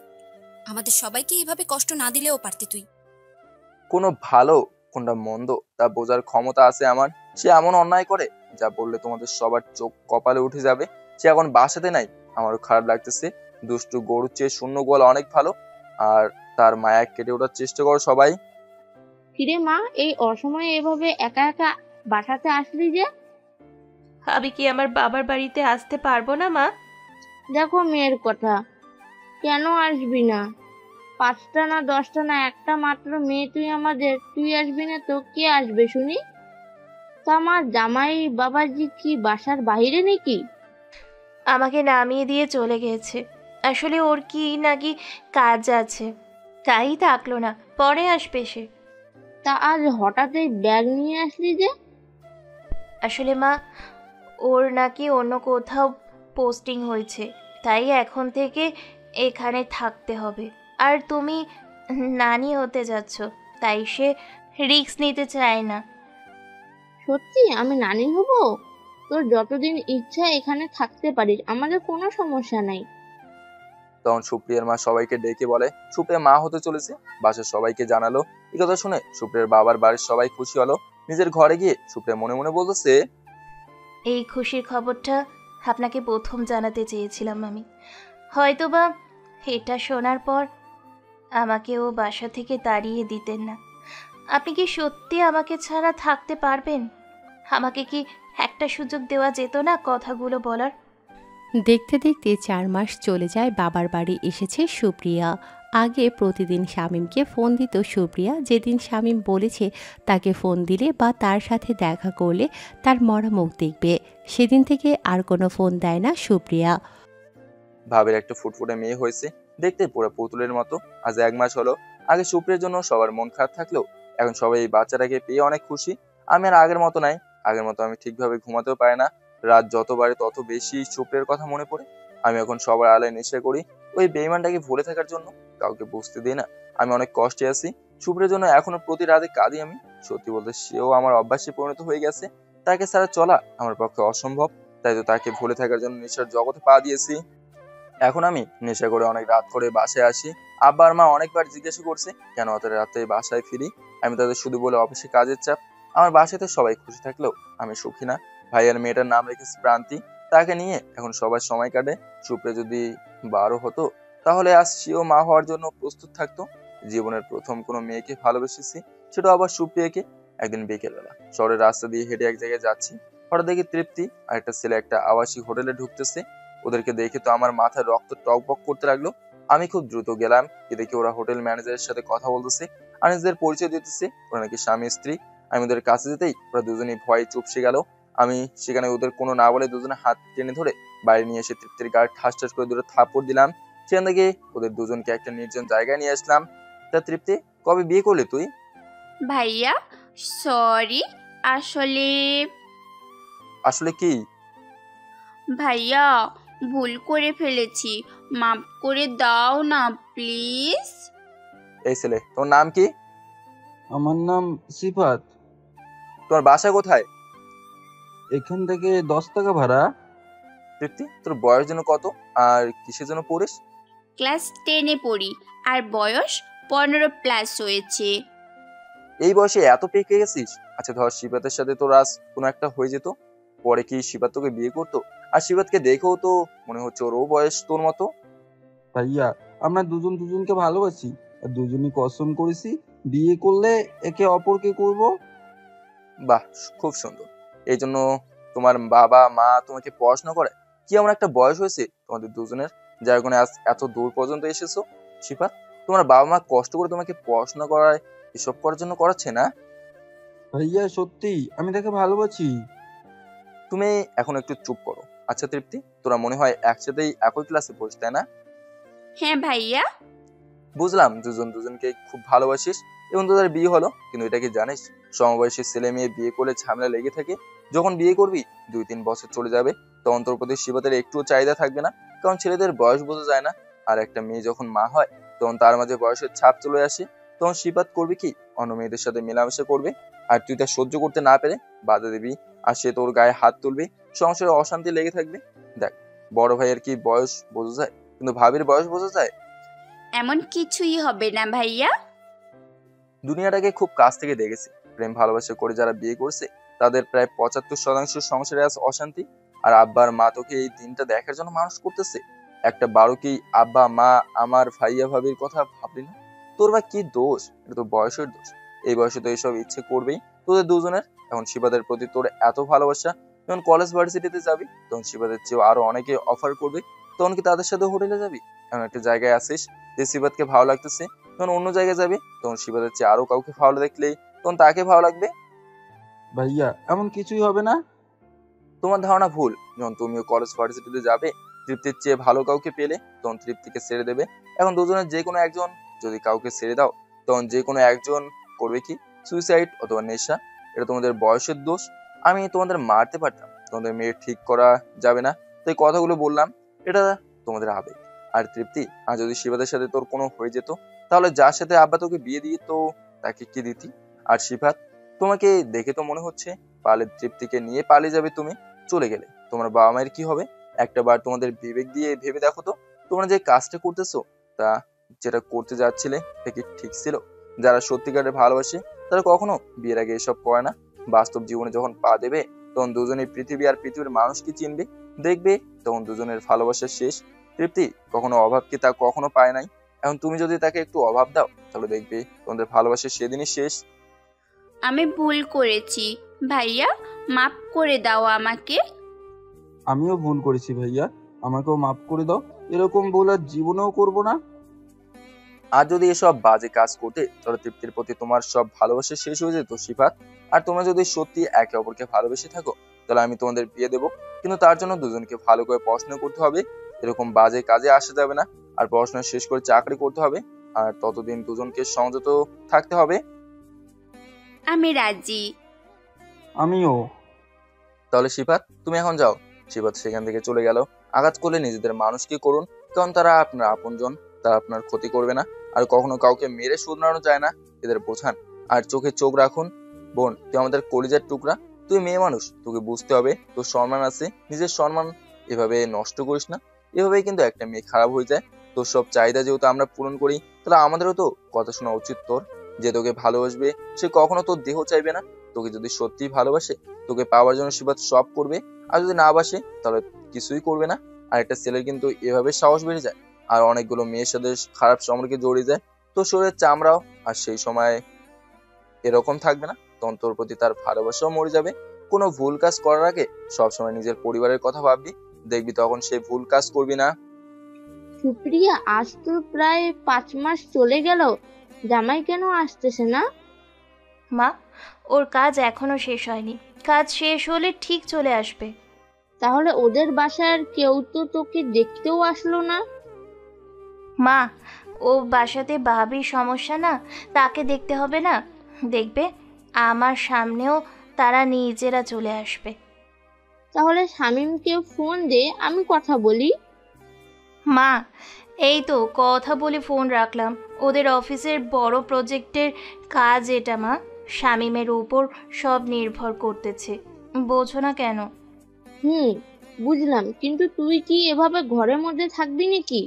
আমাদের সবাইকে এইভাবে কষ্ট না দিলেও পারতি তুই। কোনো ভালো কোনটা মন্দ তা বোঝার ক্ষমতা আছে আমার। সে এমন অন্যায় করে যা বললে তোমাদের সবার চোখ কপালে উঠে যাবে। সে এখন বাসাতে নাই, আমারও খারাপ লাগতেছে। দুষ্টু গরুর চেয়ে শূন্য গোয়াল অনেক ভালো, আর তার মায়া কেটে ওঠার চেষ্টা করো সবাই। কিরে মা, এই অসময়ে এভাবে একা একা বাসাতে আসলি যে? আমি কি আমার বাবার বাড়িতে আসতে পারবো না মা? দেখো মেয়ের কথা, কেন আসবি না? 5টা না 10টা না, একটা মাত্র মেয়ে তুই আমাদের, তুই আসবি না তো কে আসবে শুনি? তা আমার জামাই বাবাজি কি বাসার বাইরে নাকি? আমাকে নামিয়ে দিয়ে চলে গেছে। আসলে ওর কি নাকি কাজ আছে, তাই থাকলো না, পরে আসবে সে। তা আজ হঠাৎ এই ব্যাগ নিয়ে আসলি যে? আসলে মা, ওর নাকি অন্য কোথাও পোস্টিং হয়েছে, তাই এখন থেকে এখানে থাকতে হবে। আর তুমি নানি হতে যাচ্ছ, তাই সে রিস্ক নিতে চায় না। সত্যি আমি নানি হব? তোর যতদিন ইচ্ছা এখানে থাকতে পারিস, আমাদের কোনো সমস্যা নাই। তখন সুপ্রিয়ার মা সবাইকে ডেকে বলে সুপ্রিয়া মা হতে চলেছে, বাসার সবাইকে জানালো। এই কথা শুনে সুপ্রিয়ার বাবার বাড়ির সবাই খুশি হলো। নিজের ঘরে গিয়ে সুপ্রিয়া মনে মনে বলতেছে, এই খুশির খবরটা আপনাকে প্রথম জানাতে চেয়েছিলাম আমি। হয়তোবা এটা শোনার পর আমাকেও বাসা থেকে তাড়িয়ে দিতেন না। আপনি কি সত্যি আমাকে ছাড়া থাকতে পারবেন? আমাকে কি একটা সুযোগ দেওয়া যেত না কথাগুলো বলার? দেখতে দেখতে 4 মাস চলে যায়। বাবার বাড়ি এসেছে সুপ্রিয়া। আগে প্রতিদিন শামীমকে ফোন দিত সুপ্রিয়া। যেদিন শামীম বলেছে তাকে ফোন দিলে বা তার সাথে দেখা করলে তার মরা মুখ দেখবে, সেদিন থেকে আর কোনো ফোন দেয় না সুপ্রিয়া। ভাবের একটা ফুটফুটে মেয়ে হয়েছে, দেখতে পুরো পুতুলের মতো। আজ 1 মাস হলো। আগে সুপ্রিয়ার জন্য সবার মন খারাপ থাকলেও এখন সবাই এই বাচ্চাটাকে পেয়ে অনেক খুশি। আমি আর আগের মতো নাই, আগের মতো আমি ঠিকভাবে ঘুমাতেও পারি না। রাত যত বাড়ে তত বেশি সুপ্রিয়ার কথা মনে পড়ে। আমি এখন সবার আলায় নেশা করি ওই বেইমানটাকে ভুলে থাকার জন্য, কাউকে বুঝতে দিই না আমি অনেক কষ্টে আছি। সুপ্রিয়ার জন্য এখনো প্রতি রাতে কাঁদি আমি। সত্যি বলতে সেও আমার অভ্যাসে পরিণত হয়ে গেছে, তাকে ছাড়া চলা আমার পক্ষে অসম্ভব। তাই তো তাকে ভুলে থাকার জন্য নেশার জগতে পা দিয়েছি। এখন আমি নেশা করে অনেক রাত করে বাসায় আসি। আব্বা আর মা অনেকবার জিজ্ঞাসা করছে কেন অত রাতে বাসায় ফিরি। আমি তাদের শুধু বলে অফিসে কাজের চাপ। আমার বাসাতে সবাই খুশি থাকলেও আমি সুখী না। ভাইয়ার মেয়েটার নাম রেখেছে প্রান্তি, তাকে নিয়ে এখন সবার সময় কাটে। সুপ্রিয়া যদি 12 হতো তাহলে আজ সেও মা হওয়ার জন্য প্রস্তুত থাকতো। জীবনের প্রথম কোনো মেয়েকে ভালোবেসেছি, সেটা আবার সুপ্রিয়াকে। একদিন বিকেলবেলা শহরের রাস্তা দিয়ে হেঁটে এক জায়গায় যাচ্ছি, হঠাৎ দেখি তৃপ্তি আর একটা ছেলে একটা আবাসিক হোটেলে ঢুকতেছে। ওদেরকে দেখে তো আমার মাথায় রক্ত টকবক করতে লাগলো। আমি খুব দ্রুত গেলাম, দেখি ওরা হোটেল ম্যানেজারের সাথে কথা বলতেছে আর নিজেদের পরিচয় দিতেছে ওরা নাকি স্বামী স্ত্রী। আমি ওদের কাছে যেতেই ওরা দুজনেই ভয়ে চুপসে গেল। আমি সেখানে ওদের কোনো না বলে দুজনে হাত টেনে ধরে বাইরে নিয়ে এসে তৃপ্তির গায়ে ঠাস ঠাস করে দুটো থাপড় দিলাম। সেখান থেকে ওদের দুজনকে একটা নির্জন জায়গায় নিয়ে আসলাম। তা তৃপ্তি, কবে বিয়ে করলি তুই? ভাইয়া সরি, আসলে আসলে কি? ভাইয়া ভুল করে ফেলেছি, মাফ করে দাও না প্লিজ। এই ছেলে, তোর নাম কি? আমার নাম সিফাত। তোমার বাসা কোথায়? এখান থেকে 10 টাকা ভাড়া। তৃপ্তি, তোর বয়স যেন কত আর কিসের জন্য পড়িস? ক্লাস 10-এ পড়ি আর বয়স 15+ হয়েছে। এই বয়সে এত পেকে গেছিস? আচ্ছা ধর শিবাতের সাথে তোর আজ কোনো একটা হয়ে যেত, পরে কি শিবাত তোকে বিয়ে করতো? আর শিবাতকে দেখেও তো মনে হচ্ছে ওরও বয়স তোর মতো। ভাইয়া, আমরা দুজন দুজনকে ভালোবাসি আর দুজনই কসম করেছি বিয়ে করলে একে অপরকে করব। বাহ, খুব সুন্দর। এই জন্য তোমার বাবা মা তোমাকে পড়াশোনা করে? কি এমন একটা বয়স হয়েছে তোমাদের দুজনের যার কারণে আজ এত দূর পর্যন্ত এসেছো? শিফাত, তোমার বাবা মা কষ্ট করে তোমাকে পড়াশোনা করায়, এসব করার জন্য করাচ্ছে না? ভাইয়া সত্যি আমি তাকে ভালোবাসি। তুমি এখন একটু চুপ করো। আচ্ছা তৃপ্তি, তোরা মনে হয় একসাথেই একই ক্লাসে পড়িস, তাই না? হ্যাঁ ভাইয়া। বুঝলাম দুজন দুজনকে খুব ভালোবাসিস এবং তোদের বিয়ে হলো, কিন্তু এটা কি জানিস সমবয়সী ছেলে মেয়ে বিয়ে করলে ঝামেলা লেগে থাকে। যখন বিয়ে করবি 2-3 বছর চলে যাবে, তখন তোর প্রতি শিবাতের একটুও চাহিদা থাকবে না, কারণ ছেলেদের বয়স বোঝা যায় না। আর একটা মেয়ে যখন মা হয় তখন তার মাঝে বয়সের ছাপ চলে আসে, তখন শিবাত করবে কি অন্য মেয়েদের সাথে মেলামেশা করবে। আর তুই তা সহ্য করতে না পেরে বাধা দিবি, আর সে তোর গায়ে হাত তুলবে, সংসারে অশান্তি লেগে থাকবে। দেখ, বড় ভাইয়ের কি বয়স বোঝা যায়, কিন্তু ভাবির বয়স বোঝা যায়? এমন কিছুই হবে না ভাইয়া। দুনিয়াটাকে খুব কাছ থেকে দেখেছি। প্রেম ভালোবাসা করে যারা বিয়ে করছে তাদের প্রায় 75% সংসারে আছে অশান্তি। আর আব্বার মা তোকে এই দিনটা দেখার জন্য মানুষ করতেছে। একটা বারো কি আব্বা মা আমার ভাইয়া ভাবির কথা ভাবলি না? তোর বা কি দোষ? এটা তো বয়সের দোষ। এই বয়সে তো এইসব ইচ্ছে করবেই তোদের দুজনের। এখন শিবাদের প্রতি তোর এত ভালোবাসা, যখন কলেজ ভার্সিটিতে যাবি তখন শিবাদের চেয়েও আরো অনেকে অফার করবে, তখন কি তাদের সাথে হোটেলে যাবি? এমন একটা জায়গায় আসিস যে শিবাদকে ভালো লাগতেছে, যখন অন্য জায়গায় যাবে তখন শিবাদের চেয়ে আরো কাউকে ভালো দেখলেই তখন তাকে ভালো লাগবে। ভাইয়া এমন কিছুই হবে না। তোমার ধারণা ভুল। যখন তুমিও কলেজ ভার্সিটিতে যাবে, তৃপ্তির চেয়ে ভালো কাউকে পেলে তখন তৃপ্তিকে ছেড়ে দেবে। এখন দুজনের যে কোনো একজন যদি কাউকে ছেড়ে দাও, তখন যে কোনো একজন করবে কি সুইসাইড অথবা নেশা। এটা তোমাদের বয়সের দোষ। আমি তোমাদের মারতে পারতাম, তোমাদের মেয়ে ঠিক করা যাবে না, তাই কথাগুলো বললাম। এটা তোমাদের আবেগ। আর তৃপ্তি, আর যদি শিবাদের সাথে তোর কোনো হয়ে যেত, তাহলে যার সাথে আব্বা তোকে বিয়ে দিয়ে তো তাকে কি দিতি? আর শিফাত, তোমাকে দেখে তো মনে হচ্ছে পালে তৃপ্তিকে নিয়ে পালিয়ে যাবে তুমি। চলে গেলে তোমার বাবা মায়ের কি হবে? একটা বার তোমাদের বিবেক দিয়ে ভেবে দেখো তো, তোমরা যে কাজটা করতেছো তা যেটা করতে যাচ্ছিলে তা কি ঠিক ছিল? যারা সত্যিকারের ভালোবাসে তারা কখনো বিয়ের আগে এসব করে না। বাস্তব জীবনে যখন পা দেবে তখন দুজনেই পৃথিবী আর পৃথিবীর মানুষকে চিনবে, দেখবে তখন দুজনের ভালোবাসা শেষ। তৃপ্তি কখনো অভাবকে তা কখনো পায় নাই। এখন তুমি যদি তাকে একটু অভাব দাও তাহলে দেখবে তোমাদের ভালোবাসা সেদিনই শেষ। আমি ভুল করেছি ভাইয়া, মাফ করে দাও আমাকে। আমিও ভুল করেছি ভাইয়া, আমাকেও মাফ করে দাও। এরকম ভুল আর জীবনেও করব না। আর যদি এসব বাজে কাজ করতে তাহলে তৃপ্তির প্রতি তোমার সব ভালোবাসা শেষ হয়ে যেত শিফাত। আর তোমরা যদি সত্যি একে অপরকে ভালোবেসে থাকো তাহলে আমি তোমাদের বিয়ে দেবো, কিন্তু তার জন্য দুজনকে ভালো করে পড়াশোনা করতে হবে। এরকম বাজে কাজে আসা যাবে না। আর পড়াশোনা শেষ করে চাকরি করতে হবে, আর ততদিন দুজনকে সংযত থাকতে হবে। আমি রাজি। আমিও। তাহলে শিফাত তুমি এখন যাও। শিফাত সেখান থেকে চলে গেল। আঘাত করলে নিজেদের মানুষকে করুন, কারণ তারা আপনার আপনজন, তারা আপনার ক্ষতি করবে না। আর কখনো কাউকে মেরে শুধরানো যায় না, এদের বোঝান। আর চোখে চোখ রাখুন। বোন, তুই আমাদের কলিজার টুকরা, তুই মেয়ে মানুষ, তোকে বুঝতে হবে তোর সম্মান আছে, নিজের সম্মান এভাবে নষ্ট করিস না। এভাবেই কিন্তু একটা মেয়ে খারাপ হয়ে যায়। তোর সব চাহিদা যেহেতু আমরা পূরণ করি, তাহলে আমাদেরও তো কথা শোনা উচিত তোর। যে তোকে ভালোবাসবে সে কখনো তোর দেহ চাইবে না। তোকে যদি সত্যি ভালোবাসে তোকে পাওয়ার জন্য শিবাত সব করবে, আর যদি না বাসে তাহলে কিছুই করবে না। আর একটা ছেলের কিন্তু এভাবে সাহস বেড়ে যায়, আর অনেকগুলো মেয়ের সাথে খারাপ সম্পর্কে জড়িয়ে যায়। তো শরীরের চামড়াও আর সেই সময় এরকম থাকবে না, তখন তোর প্রতি তার ভালোবাসাও মরে যাবে। কোনো ভুল কাজ করার আগে সবসময় নিজের পরিবারের কথা ভাববি, দেখবি তখন সে ভুল কাজ করবি না। সুপ্রিয়া, আজ তো প্রায় 5 মাস চলে গেল, জামাই কেন আসতেছে না? মা, ওর কাজ এখনো শেষ হয়নি, কাজ শেষ হলে ঠিক চলে আসবে। তাহলে ওদের বাসার কেউ তো তোকে দেখতেও আসলো না? মা, ও বাসাতে ভাবির সমস্যা না, তাকে দেখতে হবে না? দেখবে আমার সামনেও তারা নিজেরা চলে আসবে। তাহলে শামীমকে ফোন দে, আমি কথা বলি। মা, এই তো কথা বলে ফোন রাখলাম। ওদের অফিসের বড় প্রজেক্টের কাজ এটা মা, শামীমের উপর সব নির্ভর করতেছে, বোঝো না কেন? বুঝলাম, কিন্তু তুই কি এভাবে ঘরের মধ্যে থাকবি নাকি?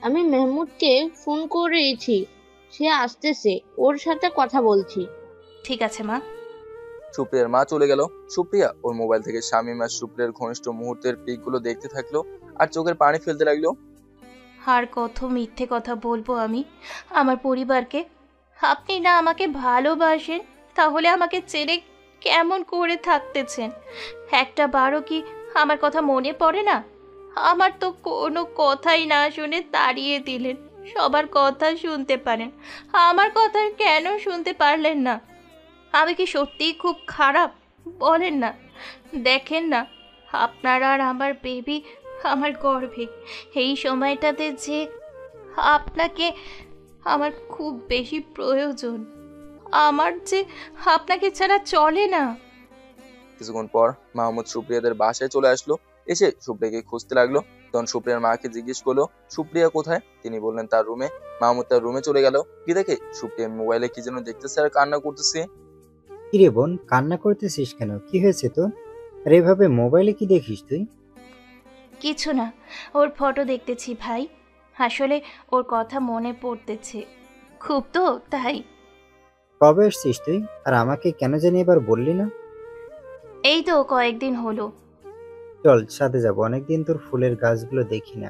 আমি মেহমুদকে ফোন করেছি, সে আসতেছে, ওর সাথে কথা বলছি। ঠিক আছে মা। সুপ্রিয়ার মা চলে গেল। সুপ্রিয়া ওর মোবাইল থেকে শামীম আর সুপ্রিয়ার ঘনিষ্ঠ মুহূর্তের পিকগুলো দেখতে থাকলো আর চোখের পানি ফেলতে লাগলো। আর কত মিথ্যে কথা বলবো আমি আমার পরিবারকে? আপনি না আমাকে ভালোবাসেন, তাহলে আমাকে ছেড়ে কেমন করে থাকতেছেন? একটা বারও কি আমার কথা মনে পড়ে না? আমার তো কোনো কথাই না শুনে তাড়িয়ে দিলেন। সবার কথা শুনতে পারেন, আমার কথা কেন শুনতে পারলেন না? আমি কি সত্যিই খুব খারাপ? বলেন না। দেখেন না, আপনার আর আমার বেবি আমার গর্ভে। এই সময়টাতে যে আপনাকে আমার খুব বেশি প্রয়োজন, আমার যে আপনাকে ছাড়া চলে না। কিছুক্ষণ পর মাহমুদ সুপ্রিয়াদের বাসায় চলে আসলো। এসে সুপ্রিয়াকে খুঁজতে লাগলো। তখন সুপ্রিয়ার মাকে জিজ্ঞেস করলো সুপ্রিয়া কোথায়। তিনি বললেন তার রুমে। মাহমুদ তার রুমে চলে গেল। কি দেখে সুপ্রিয়ার মোবাইলে কি যেন দেখতেছে আর কান্না করতেছে। কিরে বোন, কান্না করতেছিস কেন? কি হয়েছে তো? আর এভাবে মোবাইলে কি দেখিস তুই? কিছু না, ওর ফটো দেখতেছি ভাই। আসলে ওর কথা মনে পড়তেছে খুব, তো তাই। কবে এসছিস তুই? আর আমাকে কেন জানি এবার বললি না? এই তো কয়েকদিন হলো। চল ছাদে যাবো, অনেকদিন তোর ফুলের গাছগুলো দেখি না।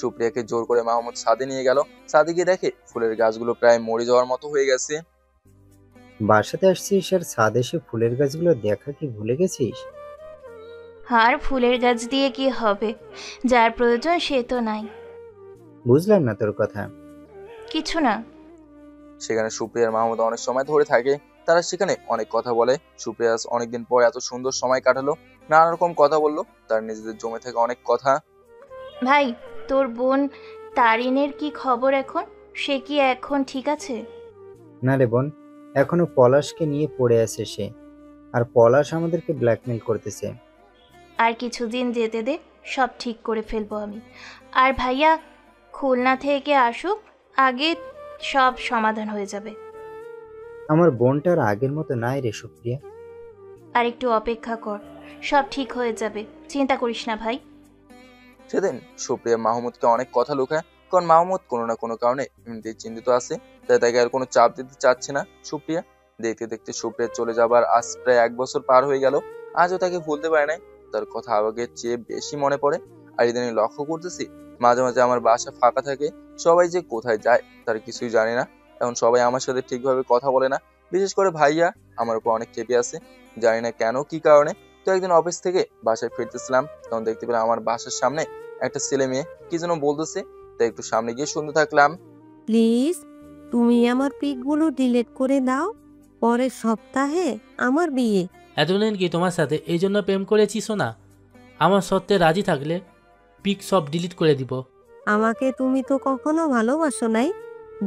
সুপ্রিয়াকে জোর করে মাহমুদ ছাদে নিয়ে গেল। ছাদে গিয়ে দেখে ফুলের গাছগুলো প্রায় মরে যাওয়ার মতো হয়ে গেছে। বাসাতে আসছিস আর ছাদে এসে ফুলের গাছগুলো দেখা কি ভুলে গেছিস? আর ফুলের গাছ দিয়ে কি হবে? যার প্রয়োজন সে তো নাই। বুঝলাম না তোর কথা। কিছু না। সেখানে সুপ্রিয়ার মাহমুদ অনেক সময় ধরে থাকে। তারা সেখানে অনেক কথা বলে। সুপ্রিয়া অনেকদিন পর এত সুন্দর সময় কাটালো। নানা রকম কথা বললো, তার নিজেদের জমে থাকে অনেক কথা। ভাই, তোর বোন তারিনের কি খবর এখন? সে কি এখন ঠিক আছে? না রে বোন, এখনো পলাশকে নিয়ে পড়ে আছে সে। আর পলাশ আমাদেরকে ব্ল্যাকমেল করতেছে। আর কিছুদিন যেতে দে, সব ঠিক করে ফেলবো আমি। আর ভাইয়া খুলনা থেকে আসুক, আগে সব সমাধান হয়ে যাবে। আমার বোনটা আর আগের মতো নাই রে সুপ্রিয়া। আর একটু অপেক্ষা কর, সব ঠিক হয়ে যাবে, চিন্তা করিস না ভাই। সেদিন সুপ্রিয়া মাহমুদকে অনেক কথা লুকায়, কারণ মাহমুদ কোনো না কোনো কারণে এমনিতেই চিন্তিত আছে। তাই তাকে আর কোনো চাপ দিতে চাচ্ছে না সুপ্রিয়া। দেখতে দেখতে সুপ্রিয়া চলে যাবার আজ প্রায় 1 বছর পার হয়ে গেল। আজও তাকে ভুলতে পারে নাই। তার কথা আগের চেয়ে বেশি মনে পড়ে। আর ইদানিং লক্ষ্য করতেছি মাঝে মাঝে আমার বাসা ফাঁকা থাকে। সবাই যে কোথায় যায় তার কিছুই জানি না। এখন সবাই আমার সাথে ঠিকভাবে কথা বলে না। বিশেষ করে ভাইয়া আমার উপর অনেক চেপে আছে, জানি না কেন কি কারণে। তো একদিন অফিস থেকে বাসায় ফিরতেছিলাম, তখন দেখতে পেলাম আমার বাসার সামনে একটা ছেলে মেয়ে কি যেন বলতেছে। তাই একটু সামনে গিয়ে শুনতে থাকলাম। প্লিজ তুমি আমার পিকগুলো ডিলিট করে দাও, পরের সপ্তাহে আমার বিয়ে। এতদিন কি তোমার সাথে এই জন্য প্রেম করেছি সোনা? আমার সত্ত্বে রাজি থাকলে পিক সব ডিলিট করে দিব। আমাকে তুমি তো কখনো ভালোবাসো নাই।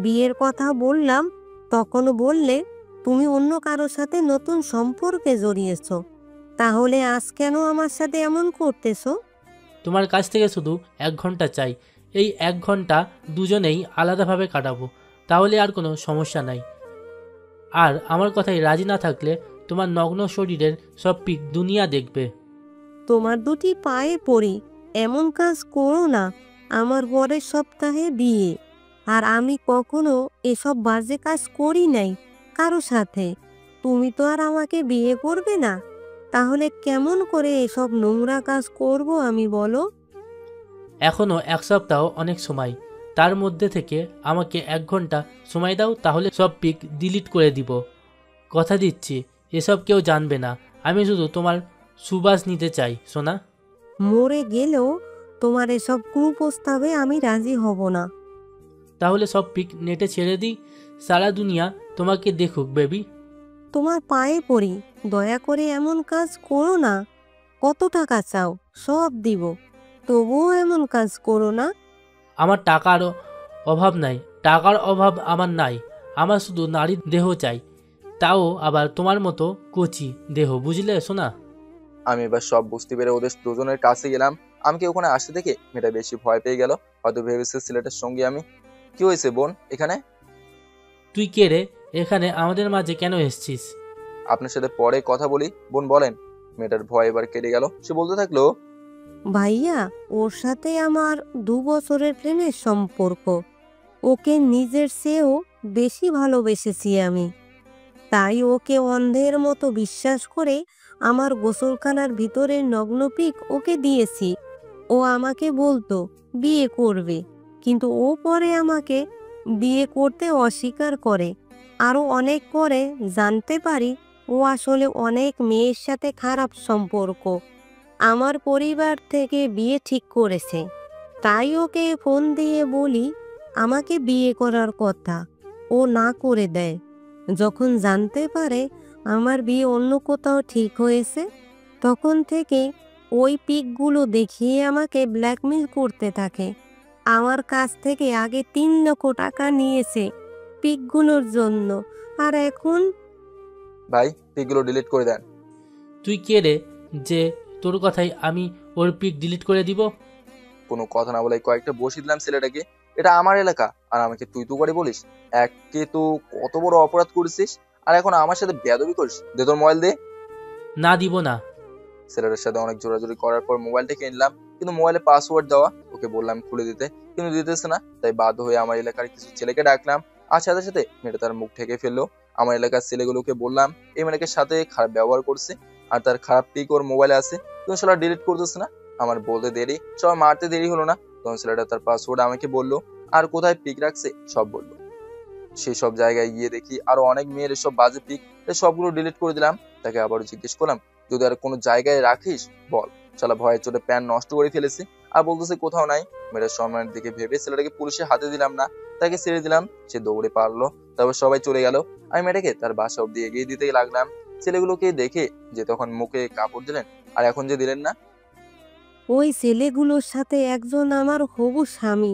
বিয়ের কথা বললাম তখনও বললে তুমি অন্য কারোর সাথে নতুন সম্পর্কে জড়িয়েছো। তাহলে আজ কেন আমার সাথে এমন করতেছো? তোমার কাছ থেকে শুধু 1 ঘন্টা চাই। এই 1 ঘন্টা দুজনেই আলাদাভাবে কাটাবো, তাহলে আর কোনো সমস্যা নাই। আর আমার কথায় রাজি না থাকলে তোমার নগ্ন শরীরের সব পিক দুনিয়া দেখবে। তোমার দুটি পায়ে পড়ি, এমন কাজ করো না। আমার পরের সপ্তাহে বিয়ে, আর আমি কখনো এসব বাজে কাজ করি নাই কারো সাথে। তুমি তো আর আমাকে বিয়ে করবে না, তাহলে কেমন করে এসব নোংরা কাজ করব আমি বলো? এখনও 1 সপ্তাহ অনেক সময়, তার মধ্যে থেকে আমাকে 1 ঘন্টা সময় দাও, তাহলে সব পিক ডিলিট করে দিব। কথা দিচ্ছি এসব কেউ জানবে না। আমি শুধু তোমার সুবাস নিতে চাই সোনা। মরে গেলেও তোমার এসব কুপ্রস্তাবে আমি রাজি হব না। তাহলে সব পিক নেটে ছেড়ে দিই, সারা দুনিয়া তোমাকে দেখুক বেবি। তোমার পায়ে পড়ি, দয়া করে এমন কাজ করো না। কত টাকা চাও? সব দিব, তবুও এমন কাজ করো না। আমার টাকার অভাব নাই, টাকার অভাব আমার নাই। আমার শুধু নারীর দেহ চাই, তাও আবার তোমার মতো কচি দেহ, বুঝলে সোনা? আমি এবার সব বুঝতে পেরে ওদের দুজনের কাছে গেলাম। আমাকে ওখানে আসতে দেখে মেয়েটা বেশি ভয় পেয়ে গেল। হয়তো ভেবেছে ছেলেটার সঙ্গে আমি। কি হয়েছে বোন এখানে? তুই কে রে? এখানে আমাদের মাঝে কেন এসছিস? আপনার সাথে পরে কথা বলি, বোন বলেন। মেয়েটার ভয় এবার কেটে গেল। সে বলতে থাকলো, ভাইয়া, ওর সাথে আমার 2 বছরের প্রেমের সম্পর্ক। ওকে নিজের চেয়েও বেশি ভালোবেসেছি আমি। তাই ওকে অন্ধের মতো বিশ্বাস করে আমার গোসলখানার ভিতরের নগ্ন পিক ওকে দিয়েছি। ও আমাকে বলতো বিয়ে করবে, কিন্তু ও পরে আমাকে বিয়ে করতে অস্বীকার করে। আরও অনেক পরে জানতে পারি ও আসলে অনেক মেয়ের সাথে খারাপ সম্পর্ক। আমার পরিবার থেকে বিয়ে ঠিক করেছে, তাই ওকে ফোন দিয়ে বলি আমাকে বিয়ে করার কথা। ও না করে দেয়। যখন জানতে পারে আমার বিয়ে অন্য কোথাও ঠিক হয়েছে, তখন থেকে ওই পিকগুলো দেখিয়ে আমাকে ব্ল্যাকমেল করতে থাকে। আমার কাছ থেকে আগে 3 লক্ষ টাকা নিয়েছে পিকগুলোর জন্য, আর এখন ভাই পিকগুলো ডিলিট করে দেন। তুই কে রে যে তোর কথাই আমি ওর পিক ডিলিট করে দিব? কোনো কথা না বলে কয়েকটা বসিয়ে দিলাম ছেলেটাকে। এটা আমার এলাকা আর আমাকে তুই তো করে বলিস? একে তো কত বড় অপরাধ করেছিস, আর এখন আমার সাথে বেয়াদবি করিস। দে তোর মোবাইল দে। না দিব না। ছেলেটার সাথে অনেক জোরাজোরি করার পর মোবাইলটা কিনলাম, কিন্তু মোবাইলে পাসওয়ার্ড দেওয়া। ওকে বললাম খুলে দিতে, কিন্তু দিতেছে না। তাই বাধ্য হয়ে আমার এলাকার কিছু ছেলেকে ডাকলাম, আর সাথে সাথে মেয়েটা তার মুখ ঢেকে ফেললো। আমার এলাকার ছেলেগুলোকে বললাম এই মেয়েটাকে সাথে খারাপ ব্যবহার করছে, আর তার খারাপ পিক ওর মোবাইলে আছে, কিন্তু সেটা ডিলিট করতেছে না। আমার বলতে দেরি, সব মারতে দেরি হলো না, তখন ছেলেটা তার পাসওয়ার্ড আমাকে বললো, আর কোথায় পিক রাখছে সব বললো। সেই সব জায়গায় গিয়ে দেখি আরো অনেক মেয়ের এসব বাজে পিক, সবগুলো ডিলিট করে দিলাম। তাকে আবারও জিজ্ঞেস করলাম যদি আর কোনো জায়গায় রাখিস বল। শালা ভয়ের চোটে প্যান্ট নষ্ট করে ফেলেছে আর বলতেছে কোথাও নাই। মেয়েটার সম্মানের দিকে ভেবে ছেলেটাকে পুলিশের হাতে দিলাম না, তাকে ছেড়ে দিলাম। সে দৌড়ে পারলো, তারপর সবাই চলে গেল। আমি মেয়েটাকে তার বাসা অব্দি এগিয়ে দিতে লাগলাম। ছেলেগুলোকে দেখে যে তখন মুখে কাপড় দিলেন, আর এখন যে দিলেন না। ওই ছেলেগুলোর সাথে একজন আমার হবু স্বামী,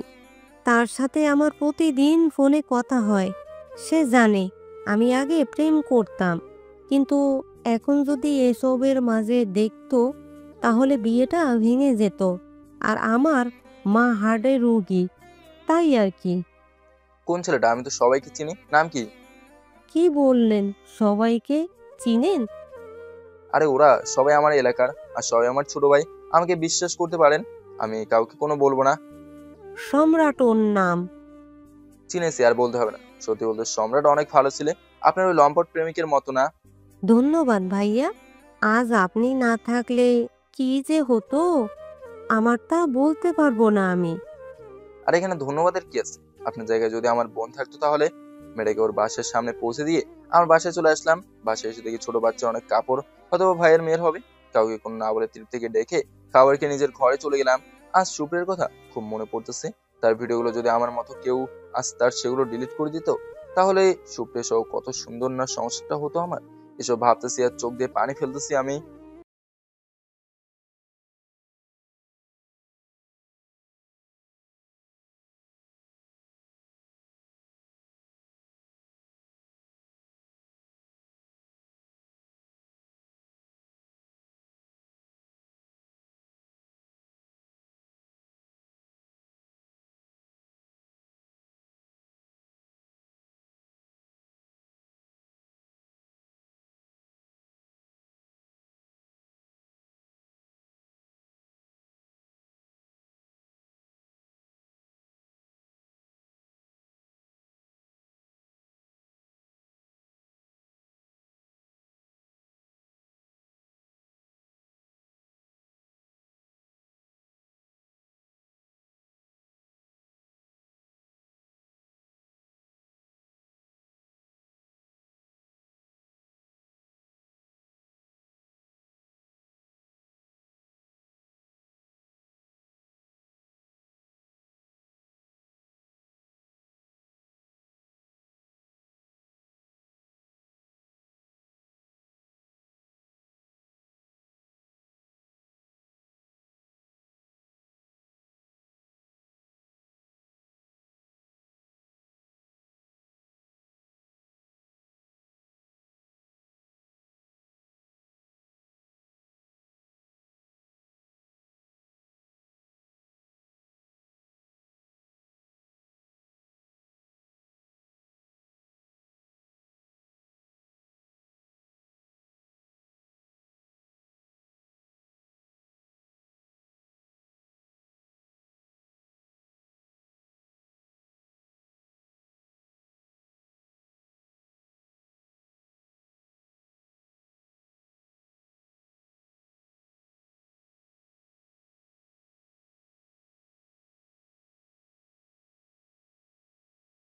তার সাথে আমার প্রতিদিন ফোনে কথা হয়। সে জানে আমি আগে প্রেম করতাম, কিন্তু এখন যদি এসবের মাঝে দেখতো তাহলে বিয়েটা ভেঙে যেত। আর আমার মা হার্টের রোগী, তাই আর কি। কোন ছেলেটা? আমি তো সবাইকে চিনি। নাম কি? কি বললেন সবাইকে চিনেন? আরে ওরা সবাই আমার এলাকার, আর সবাই আমার ছোট ভাই। আমাকে বিশ্বাস করতে পারেন, আমি কাউকে কোনো বলবো না। সম্রাট ওর নাম। চিনেছি, আর বলতে হবে না। সত্যি বলতে সম্রাট অনেক ভালো ছিল, আপনার ওই লম্পট প্রেমিকের মতো না। ধন্যবাদ ভাইয়া, আজ আপনি না থাকলে কি যে হতো আমার তা বলতে পারবো না আমি। আর এখানে ধন্যবাদের কি আছে? আপনার জায়গায় যদি আমার বোন থাকতো তাহলে। মেয়েটাকে ওর বাসার সামনে পৌঁছে দিয়ে আমার বাসায় চলে আসলাম। বাসায় এসে দেখি ছোট বাচ্চা অনেক কাপড়, হয়তো ভাইয়ের মেয়ের হবে। কাউকে কোনো না বলে তৃপ্তিকে ডেকে খাবারকে নিজের ঘরে চলে গেলাম। আজ সুপ্রিয়ার কথা খুব মনে পড়তেছে। তার ভিডিওগুলো যদি আমার মতো কেউ আজ তার সেগুলো ডিলিট করে দিত, তাহলে সুপ্রিয়া সহ কত সুন্দর না সংসারটা হতো আমার। এসব ভাবতেছি আর চোখ দিয়ে পানি ফেলতেছি আমি।